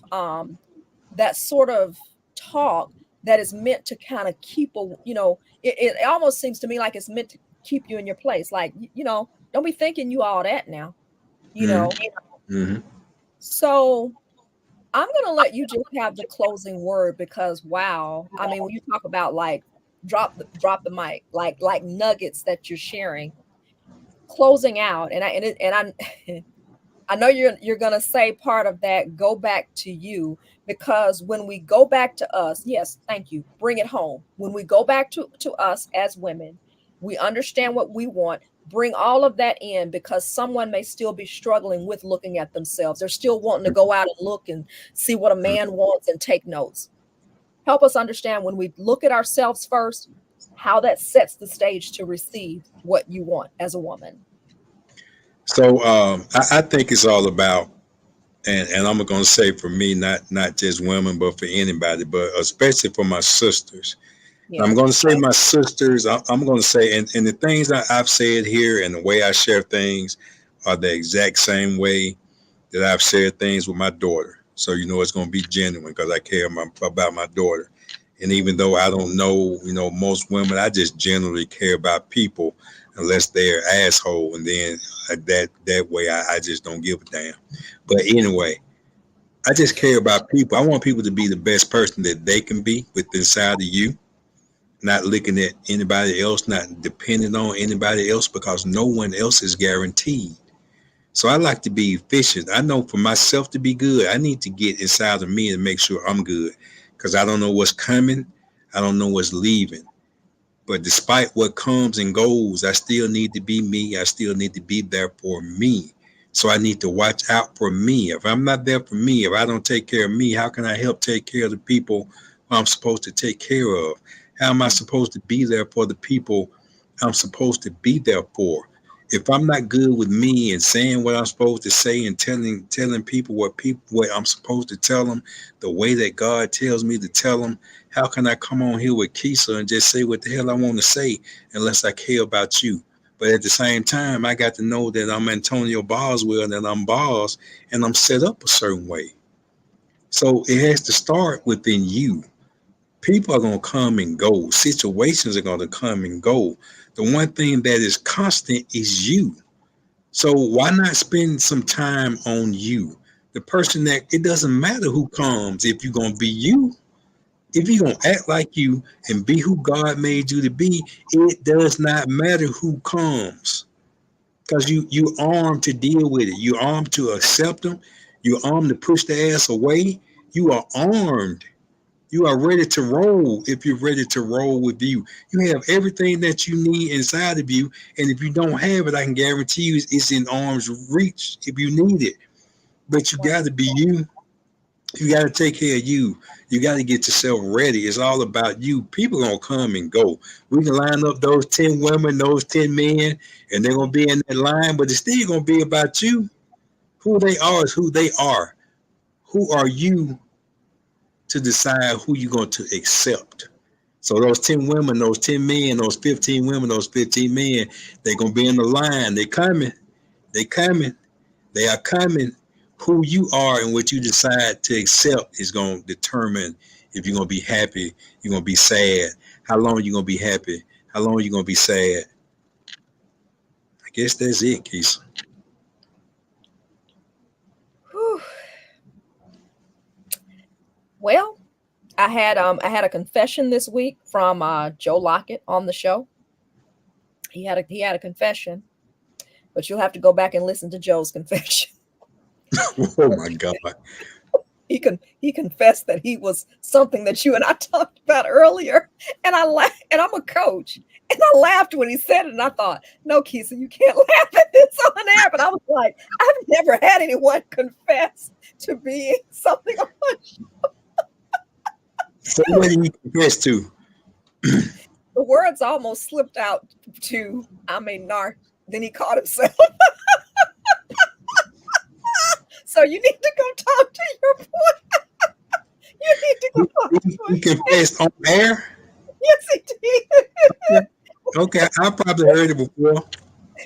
talk that is meant to kind of keep it almost seems to me like it's meant to keep you in your place. Like, don't be thinking you all that now, you Mm-hmm. know. Mm-hmm. So I'm going to let you just have the closing word, because wow, I mean, when you talk about like drop the mic, like nuggets that you're sharing, closing out, I'm I know you're going to say part of that, go back to you, because when we go back to us, yes, thank you, bring it home. When we go back to us as women, we understand what we want, bring all of that in, because someone may still be struggling with looking at themselves. They're still wanting to go out and look and see what a man wants and take notes. Help us understand, when we look at ourselves first, how that sets the stage to receive what you want as a woman. So I think it's all about, and I'm gonna say for me, not just women, but for anybody, but especially for my sisters. I'm Yeah. going to say my sisters. I'm going to say, and the things I've said here and the way I share things are the exact same way that I've shared things with my daughter. So you know it's going to be genuine because I care about my daughter. And even though I don't know, most women, I just generally care about people unless they're asshole, and then that way I just don't give a damn. But anyway, I just care about people. I want people to be the best person that they can be with inside of you, not looking at anybody else, not depending on anybody else, because no one else is guaranteed. So I like to be efficient. I know for myself to be good, I need to get inside of me and make sure I'm good, because I don't know what's coming. I don't know what's leaving. But despite what comes and goes, I still need to be me. I still need to be there for me. So I need to watch out for me. If I'm not there for me, if I don't take care of me, how can I help take care of the people who I'm supposed to take care of? How am I supposed to be there for the people I'm supposed to be there for? If I'm not good with me and saying what I'm supposed to say and telling people what I'm supposed to tell them, the way that God tells me to tell them, how can I come on here with Keisha and just say what the hell I want to say unless I care about you? But at the same time, I got to know that I'm Antonio Boswell, that I'm boss, and I'm set up a certain way. So it has to start within you. People are going to come and go. Situations are going to come and go. The one thing that is constant is you. So why not spend some time on you? The person that, it doesn't matter who comes if you're going to be you. If you're going to act like you and be who God made you to be, it does not matter who comes, because you armed to deal with it. You armed to accept them. You armed to push the ass away. You are armed. You are ready to roll if you're ready to roll with you. You have everything that you need inside of you. And if you don't have it, I can guarantee you it's in arm's reach if you need it. But you got to be you. You got to take care of you. You got to get yourself ready. It's all about you. People going to come and go. We can line up those 10 women, those 10 men, and they're going to be in that line, but it's still going to be about you. Who they are is who they are. Who are you to decide who you're going to accept? So those 10 women, those 10 men, those 15 women, those 15 men, they're going to be in the line. They're coming. They're coming. They are coming. Who you are and what you decide to accept is going to determine If you're gonna be happy, you're gonna be sad. How long are you gonna be happy? How long are you gonna be sad? I guess that's it, Keith. Whew. Well, I had a confession this week from Joe Lockett on the show. He had a confession, but you'll have to go back and listen to Joe's confession. Oh my God. He confessed that he was something that you and I talked about earlier, and I laughed. And I'm a coach, and I laughed when he said it, and I thought, no, Keisha, you can't laugh at this on air. But I was like, I've never had anyone confess to being something on my show. So what did you confess to? The words almost slipped out to I'm a narc. Then he caught himself. So you need to go talk to your boy. You need to go talk to You him. confessed on air? Yes, he did. Okay, I probably heard it before.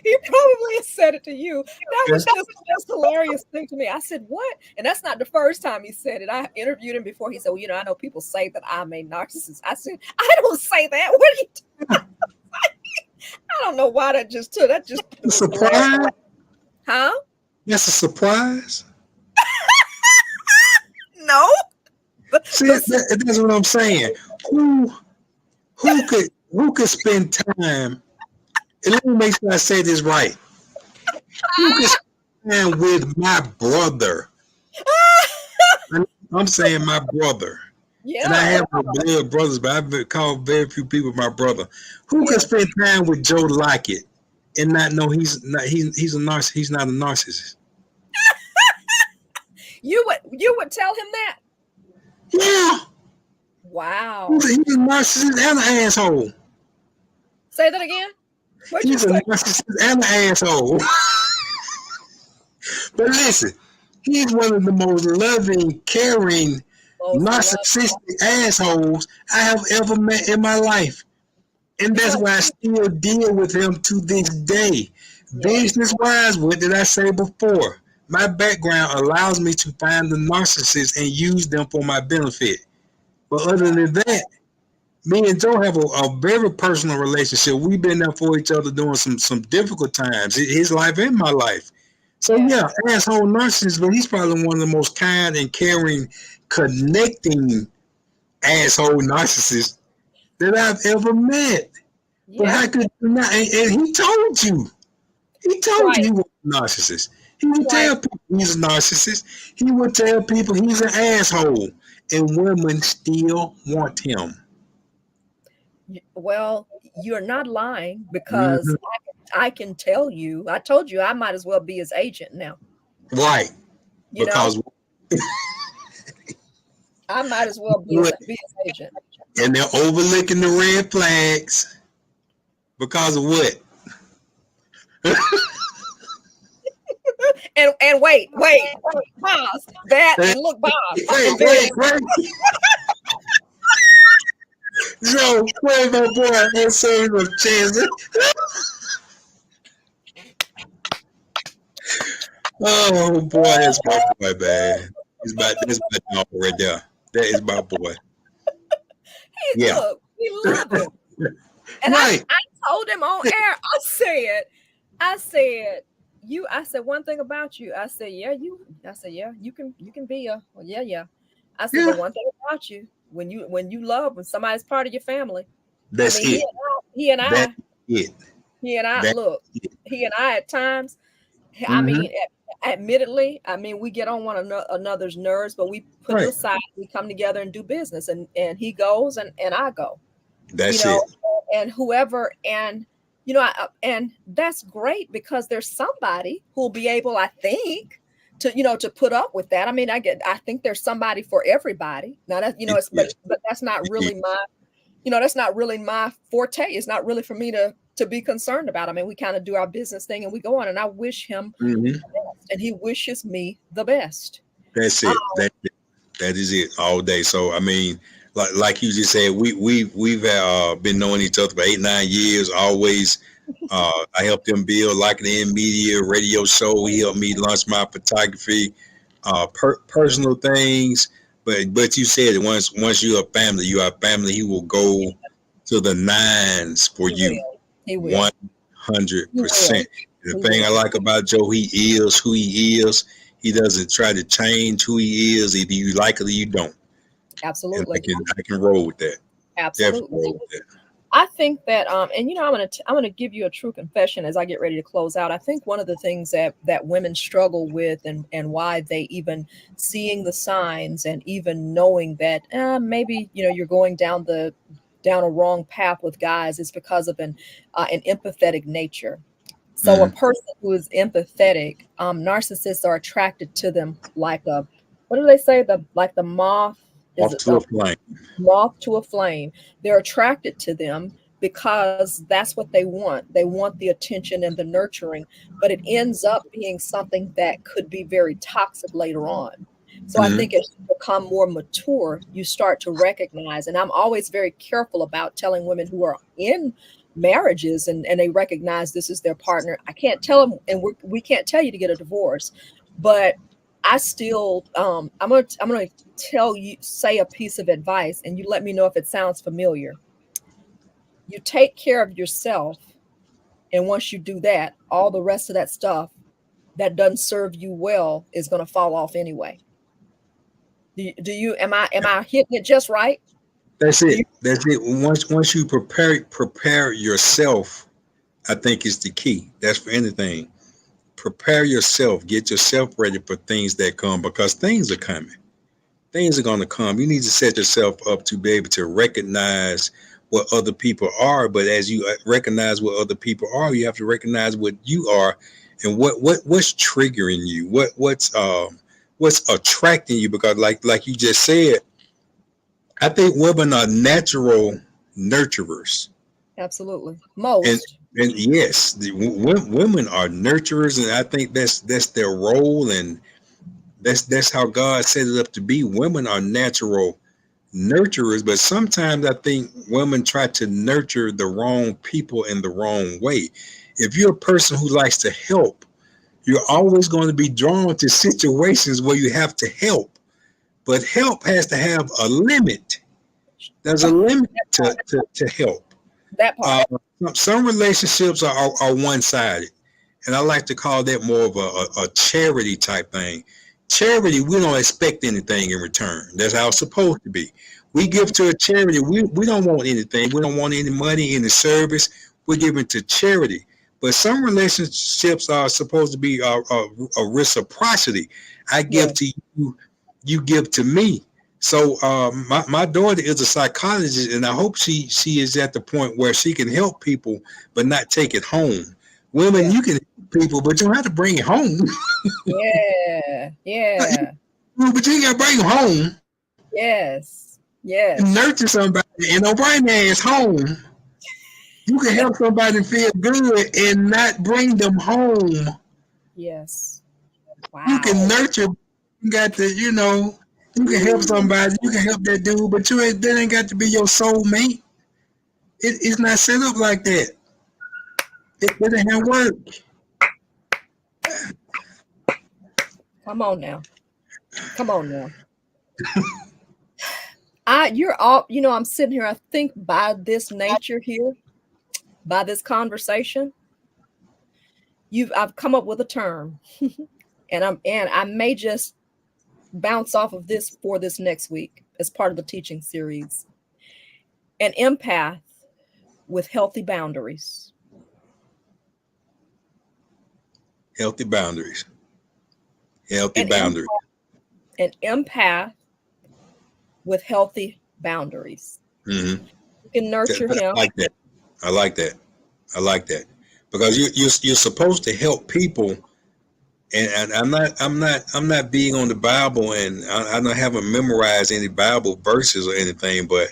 He probably has said it to you. That Yeah. was just the most hilarious thing to me. I said, "What?" And that's not the first time he said it. I interviewed him before. He said, "Well, I know people say that I'm a narcissist." I said, "I don't say that. What are you doing?" I don't know why that just took. That just A surprise? huh? That's a surprise. No. See, that's what I'm saying. Who could spend time? And let me make sure I say this right. Who could spend time with my brother? I'm saying my brother. And I Yeah. have my blood brothers, but I've called very few people my brother. Who Yeah. can spend time with Joe Lockett and not know he's not he's not a narcissist? You would tell him that? Yeah, Wow. he's a narcissist and an asshole. Say that again. What'd you He's a say? narcissist and an asshole. But listen, he's one of the most loving, caring, Most narcissistic assholes I have ever met in my life. And that's why I still deal with him to this day. Yeah. Business wise, what did I say before? My background allows me to find the narcissists and use them for my benefit. But other than that, me and Joe have a very personal relationship. We've been there for each other during some difficult times, his life and my life. So yeah, asshole narcissist, but he's probably one of the most kind and caring, connecting asshole narcissists that I've ever met. But Yeah. how could you not? And he told you. He told you Right. he was a narcissist. He would Right. tell people he's a narcissist. He would tell people he's an asshole. And women still want him. Well, you're not lying because Mhm. I can tell you. I told you I might as well be his agent now. Right. You know, Because I might as well be his agent. and they're overlooking the red flags because of what? And wait, pause that and look, Bob. Wait. So, wait, my boy, and so of chance. Oh boy, that's my boy, man. That's my dog right there. That is my boy. Hey, Yeah. look, we love him. And Right. I told him on air. I said, I said one thing about you. I said, yeah, you can be a, well, yeah. I said, Yeah. the one thing about you, when you love, when somebody's part of your family, That's it. he and I, That's it. look, it. he and I at times, I Mhm. mean, admittedly, I mean, we get on one another's nerves, but we put it Right. aside. We come together and do business, and he goes and I go, That's you know, it. and whoever, and and that's great because there's somebody who'll be able, I think, to put up with that. I mean, I think there's somebody for everybody. Now that it's but that's not really my, that's not really my forte. It's not really for me to be concerned about. I mean, we kind of do our business thing and we go on, and I wish him Mhm. the best, and he wishes me the best. That's it. That is it all day. So I mean, like you just said, we've been knowing each other for 8-9 years. Always, I helped him build Like the In Media radio show. He helped me launch my photography, personal things. But you said it, once you're a family, you are a family. He will go to the nines for He you, will. He will. one hundred He will. percent. The He thing I will. like about Joe, he is who he is. He doesn't try to change who he is. Either you like it or you don't. And Absolutely. I can roll with that. Definitely Absolutely. roll with that. I think that and I'm gonna give you a true confession as I get ready to close out. I think one of the things that women struggle with, and why they even seeing the signs and even knowing that maybe you're going down a wrong path with guys, is because of an empathetic nature. So a Mm-hmm. person who is empathetic, narcissists are attracted to them like a, what do they say, the like the moth is Off it to a flame. moth to a flame. They're attracted to them because that's what they want. They want the attention and the nurturing, but it ends up being something that could be very toxic later on. So I think Mm-hmm. as you become more mature, you start to recognize, and I'm always very careful about telling women who are in marriages and they recognize this is their partner. I can't tell them, and we can't tell you to get a divorce, but I still, I'm gonna tell you, say a piece of advice, and you let me know if it sounds familiar. You take care of yourself, and once you do that, all the rest of that stuff that doesn't serve you well is going to fall off anyway. Do you am I hitting it just right? That's Do you, it. That's it. Once you prepare yourself, I think is the key. That's for anything. Prepare yourself. Get yourself ready for things that come, because things are coming. Things are going to come. You need to set yourself up to be able to recognize what other people are. But as you recognize what other people are, you have to recognize what you are, and what's triggering you. What's attracting you. Because like you just said, I think women are natural nurturers, absolutely. and Most. and yes, women are nurturers, and I think that's their role, and that's how God set it up to be. Women are natural nurturers, but sometimes I think women try to nurture the wrong people in the wrong way. If you're a person who likes to help, you're always going to be drawn to situations where you have to help, but help has to have a limit. There's a limit That part. to help. That Uh, part. some relationships are one sided, and I like to call that more of a charity type thing. Charity, we don't expect anything in return. That's how it's supposed to be. We give Mhm. to a charity, we don't want anything. We don't want any money, any service. We're giving to charity. But some relationships are supposed to be a reciprocity. I give Yeah. to you, you give to me. So my daughter is a psychologist, and I hope she is at the point where she can help people, but not take it home. Women, Yeah. you can help people, but you don't have to bring it home. Yeah. Yeah. But you got to bring it home. Yes. You can Yes. nurture somebody, and don't bring their ass home. You can help somebody feel good and not bring them home. Yes. You can Wow. nurture. You got to, you can help Ooh. somebody. You can help that dude, but that ain't got to be your soulmate. It's not set up like that. It ain't how it work. Come on now. Come on now. You're all, I'm sitting here, I think by this nature here, by this conversation, I've come up with a term. And I may just bounce off of this for this next week as part of the teaching series. An empath with healthy boundaries. Healthy boundaries. Healthy An boundaries. an empath with healthy boundaries. Mm-hmm. You can nurture I him. like that. I like that. I like that because you're supposed to help people, and I'm not being on the Bible, and I don't haven't memorized any Bible verses or anything, but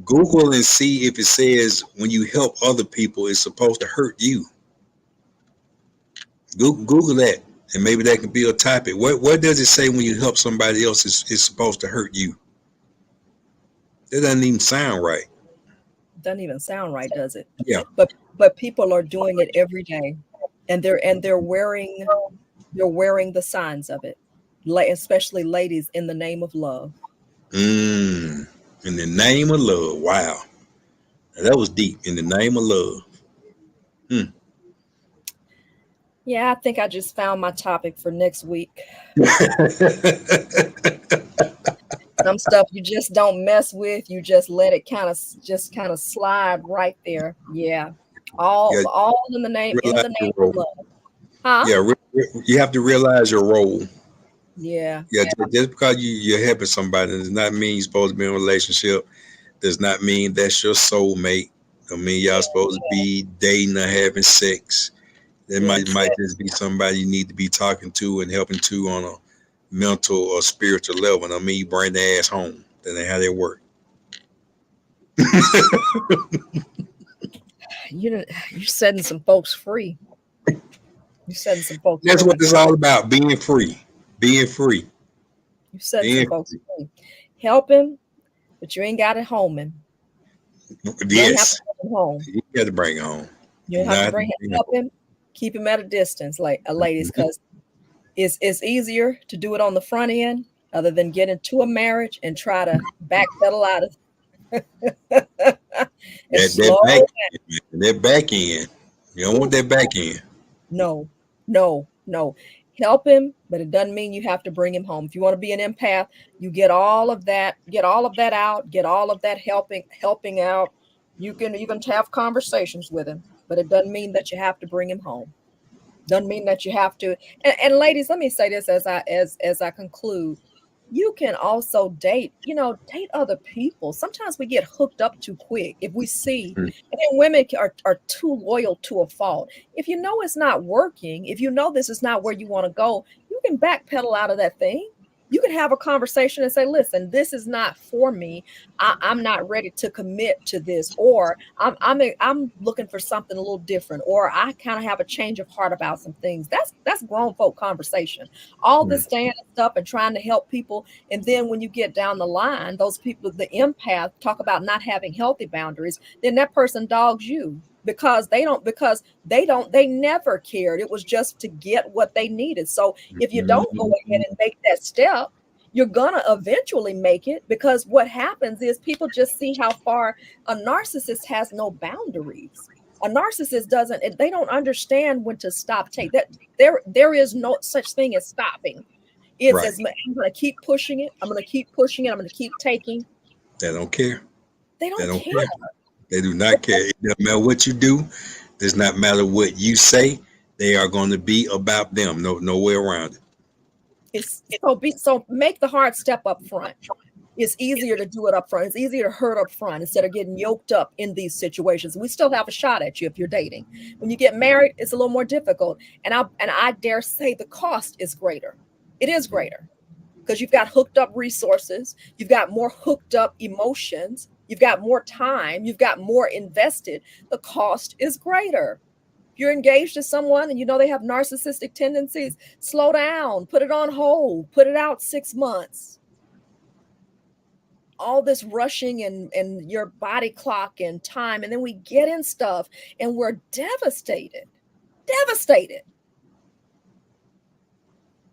Google and see if it says when you help other people, it's supposed to hurt you. Google that, and maybe that can be a topic. What does it say when you help somebody else is supposed to hurt you? That doesn't even sound right. Doesn't even sound right, does it? Yeah. But people are doing it every day, and they're wearing the signs of it. especially ladies, in the name of love. Mm. In the name of love. Wow. Now, that was deep. In the name of love. Hmm. Yeah, I think I just found my topic for next week. Some stuff you just don't mess with. You just let it kind of slide right there. Yeah. Yeah, All in realize the your name of role. love. Huh? Yeah, you have to realize your role. Yeah. Yeah, just because you're helping somebody does not mean you're supposed to be in a relationship. Does not mean that's your soulmate. Don't mean y'all Yeah. supposed to be dating or having sex. That Yeah. might just be somebody you need to be talking to and helping to on a mental or spiritual level. I mean, you bring the ass home. That ain't how they work. You know, you're setting some folks free. You're setting some folks That's what free. it's all about. Being free. Being free. You're setting some Being folks free. Help him, but you ain't got it home him. You don't have to yes. bring him home. You got to bring it home. You You don't have to not bring him. bring it Help him. Keep him at a distance, like ladies, home. because it's easier to do it on the front end other than get into a marriage and try to backpedal out of and That slow. back end, man. That back end. You don't want Whew, that back end. no, no. Help him, but it doesn't mean you have to bring him home. If you want to be an empath, you get all of that out, get all of that helping out. You can even have conversations with him, but it doesn't mean that you have to bring him home. Doesn't mean that you have to. And ladies, let me say this as I conclude. You can also date other people. Sometimes we get hooked up too quick. If we see, Mm. and then women are too loyal to a fault. If you know it's not working, if you know this is not where you want to go, you can backpedal out of that thing. You can have a conversation and say, listen, this is not for me. I'm not ready to commit to this, or I'm looking for something a little different, or I kind of have a change of heart about some things. That's grown folk conversation. All this Mm. staying and stuff and trying to help people, and then when you get down the line, those people, the empath, talk about not having healthy boundaries, then that person dogs you because they never cared. It was just to get what they needed. So if you don't go ahead Mhm. and make that step, you're gonna eventually make it, because what happens is people just see how far a narcissist has no boundaries. A narcissist doesn't, they don't understand when to stop. Take that, there is no such thing as stopping. It's Right. as I'm going to keep pushing it. I'm going to keep pushing it. I'm going to keep taking. They don't care. They They don't don't care. care. They do not care. It doesn't matter what you do. Does not matter what you say. They are going to be about them. No way around it. So make the hard step up front. It's easier to do it up front. It's easier to hurt up front instead of getting yoked up in these situations. We still have a shot at you if you're dating. When you get married, it's a little more difficult. And I dare say the cost is greater. It is greater because you've got hooked up resources, you've got more hooked up emotions, you've got more time, you've got more invested. The cost is greater. If you're engaged to someone and you know they have narcissistic tendencies, slow down, put it on hold, put it out 6 months. All this rushing and your body clock and time, and then we get in stuff and we're devastated.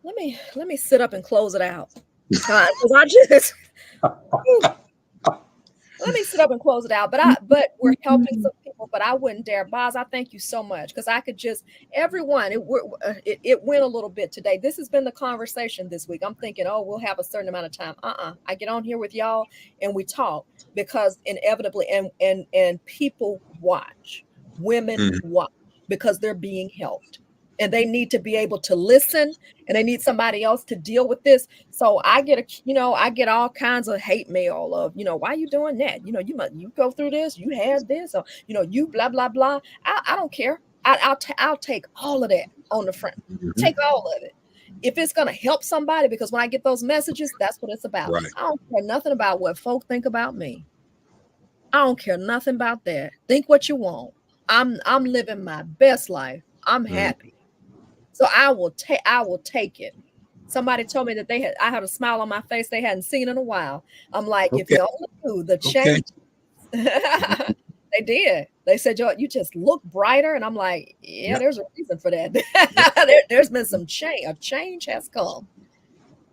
Let me sit up and close it out because I just let me sit up and close it out. But we're helping some people. But I wouldn't dare, Boz. I thank you so much because I could just everyone. It went a little bit today. This has been the conversation this week. I'm thinking, oh, we'll have a certain amount of time. I get on here with y'all and we talk because inevitably and people watch, women Mhm. watch because they're being helped. And they need to be able to listen, and they need somebody else to deal with this. So I get all kinds of hate mail of, why are you doing that? You go through this, you had this, or you blah blah blah. I don't care. I'll take all of that on the front. Mhm. Take all of it. If it's gonna help somebody, because when I get those messages, that's what it's about. Right. I don't care nothing about what folk think about me. I don't care nothing about that. Think what you want. I'm living my best life. I'm Mhm. happy. So I will take it. Somebody told me that I had a smile on my face they hadn't seen in a while. I'm like, if Okay. you only knew the Okay. change. They did. They said, you just look brighter. And I'm like, yeah, Yep. there's a reason for that. Yep. There's been some change. A change has come.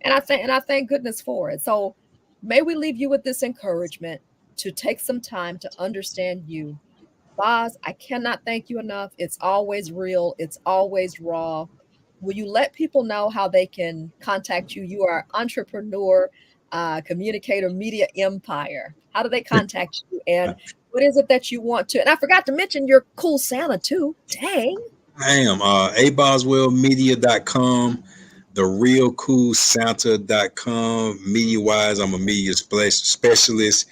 And I thank goodness for it. So may we leave you with this encouragement to take some time to understand you. Boz, I cannot thank you enough. It's always real, it's always raw. Will you let people know how they can contact you? You are entrepreneur, communicator, media empire. How do they contact you? And what is it that you want to? And I forgot to mention your cool Santa too. Dang. I am aboswellmedia.com, therealcoolsanta.com. Media wise, I'm a media specialist.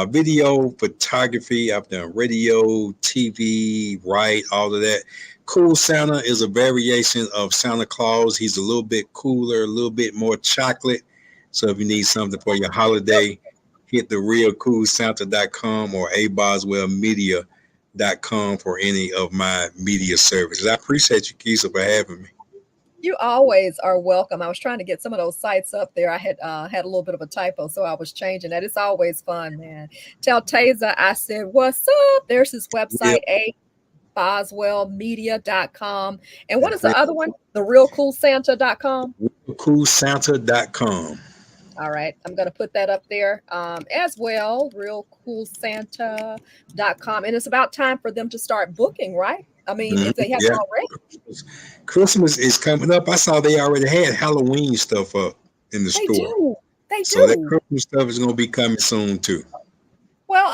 Video photography, I've done radio, TV, write, all of that. Cool Santa is a variation of Santa Claus. He's a little bit cooler, a little bit more chocolate. So if you need something for your holiday, hit the realcoolsanta.com or aboswellmedia.com for any of my media services. I appreciate you, Keisha, for having me. You always are welcome. I was trying to get some of those sites up there. I had a little bit of a typo, so I was changing that. It's always fun, man. Tell Taser I said, "What's up?" There's his Yeah, website, aboswellmedia.com. And what is the other one? TheRealCoolSanta.com. realcoolsanta.com. All right. I'm going to put that up there as well, realcoolsanta.com. And it's about time for them to start booking, right? I mean, Mhm. if they haven't Yeah, already. Christmas is coming up. I saw they already had Halloween stuff up in the They store. do. They So that do. Christmas stuff is going to be coming soon too. Well,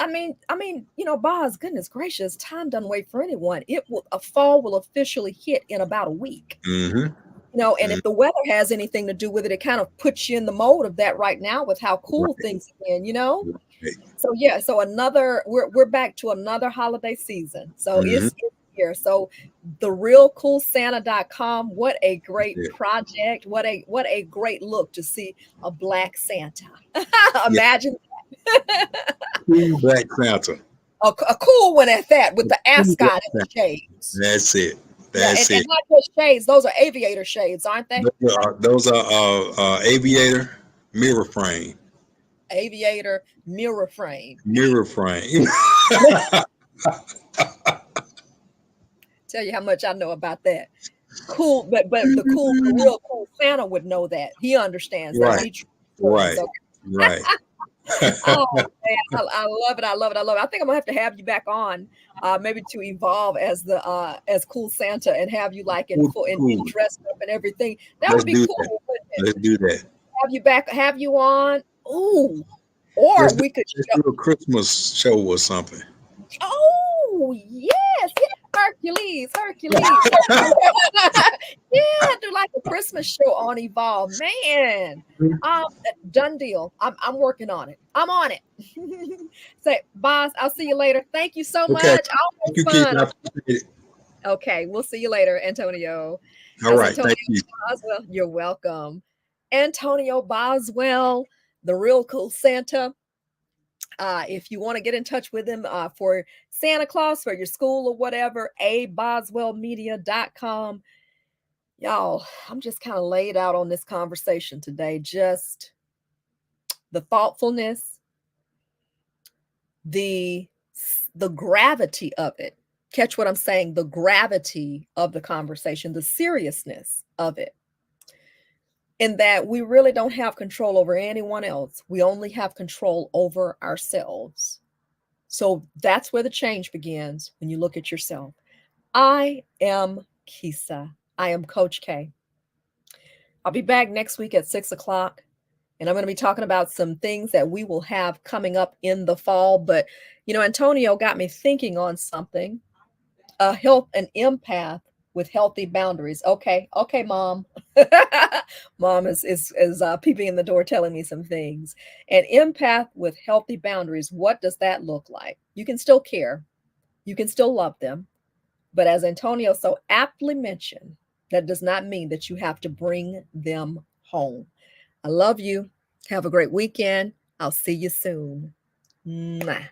Boz, goodness gracious, time doesn't wait for anyone. A fall will officially hit in about a week. Hmm. And if the weather has anything to do with it, it kind of puts you in the mode of that right now with how cool Right. things have been. Right. So yeah, so we're back to another holiday season. So Hmm. it's here. So therealcoolsanta.com, what a great Yeah. project. What a great look to see a black Santa. Yeah. Imagine Cool Black Santa. a cool one at that with the Cool Black ascot and the Santa. shades. That's it. Yeah, and, That's and it. not just shades, those are aviator shades, aren't they? Those are aviator mirror frame. Aviator mirror frame. Mirror frame. Tell you how much I know about that. Cool, but the real cool Santa would know that. He understands that when Right. he tries toys. Right. Okay. Right. Oh man, I love it. I love it. I love it. I think I'm gonna have to have you back on, maybe to evolve as the as cool Santa and have you like in Cool. full and Cool. dressed up and everything. That Let's would be do that. cool, wouldn't it? Let's do that. Have you back, have you on. Ooh, or Let's do we could let's show. do a Christmas show or something. Oh yes, yeah, Hercules. Yeah, do like a Christmas show on Evolve, man. Um, done deal. I'm working on it. I'm on it. Say, boss, I'll see you later. Thank you so Okay. much. Thank Always you, Keith. fun. I appreciate it. Okay, we'll see you later, Antonio. All That's right. Antonio Thank you. Boswell. You're welcome. Antonio Boswell, the real cool Santa. If you want to get in touch with him for Santa Claus, for your school or whatever, aboswellmedia.com. Y'all, I'm just kind of laid out on this conversation today. Just the thoughtfulness, the the gravity of it. Catch what I'm saying? The gravity of the conversation, the seriousness of it. In that we really don't have control over anyone else. We only have control over ourselves. So that's where the change begins when you look at yourself. I am Kisa. I am Coach K. I'll be back next week at 6 o'clock. And I'm going to be talking about some things that we will have coming up in the fall. But, Antonio got me thinking on something. An empath with healthy boundaries. Okay, mom. Mom is peeping in the door telling me some things. An empath with healthy boundaries. What does that look like? You can still care. You can still love them. But as Antonio so aptly mentioned, that does not mean that you have to bring them home. I love you. Have a great weekend. I'll see you soon. Mwah.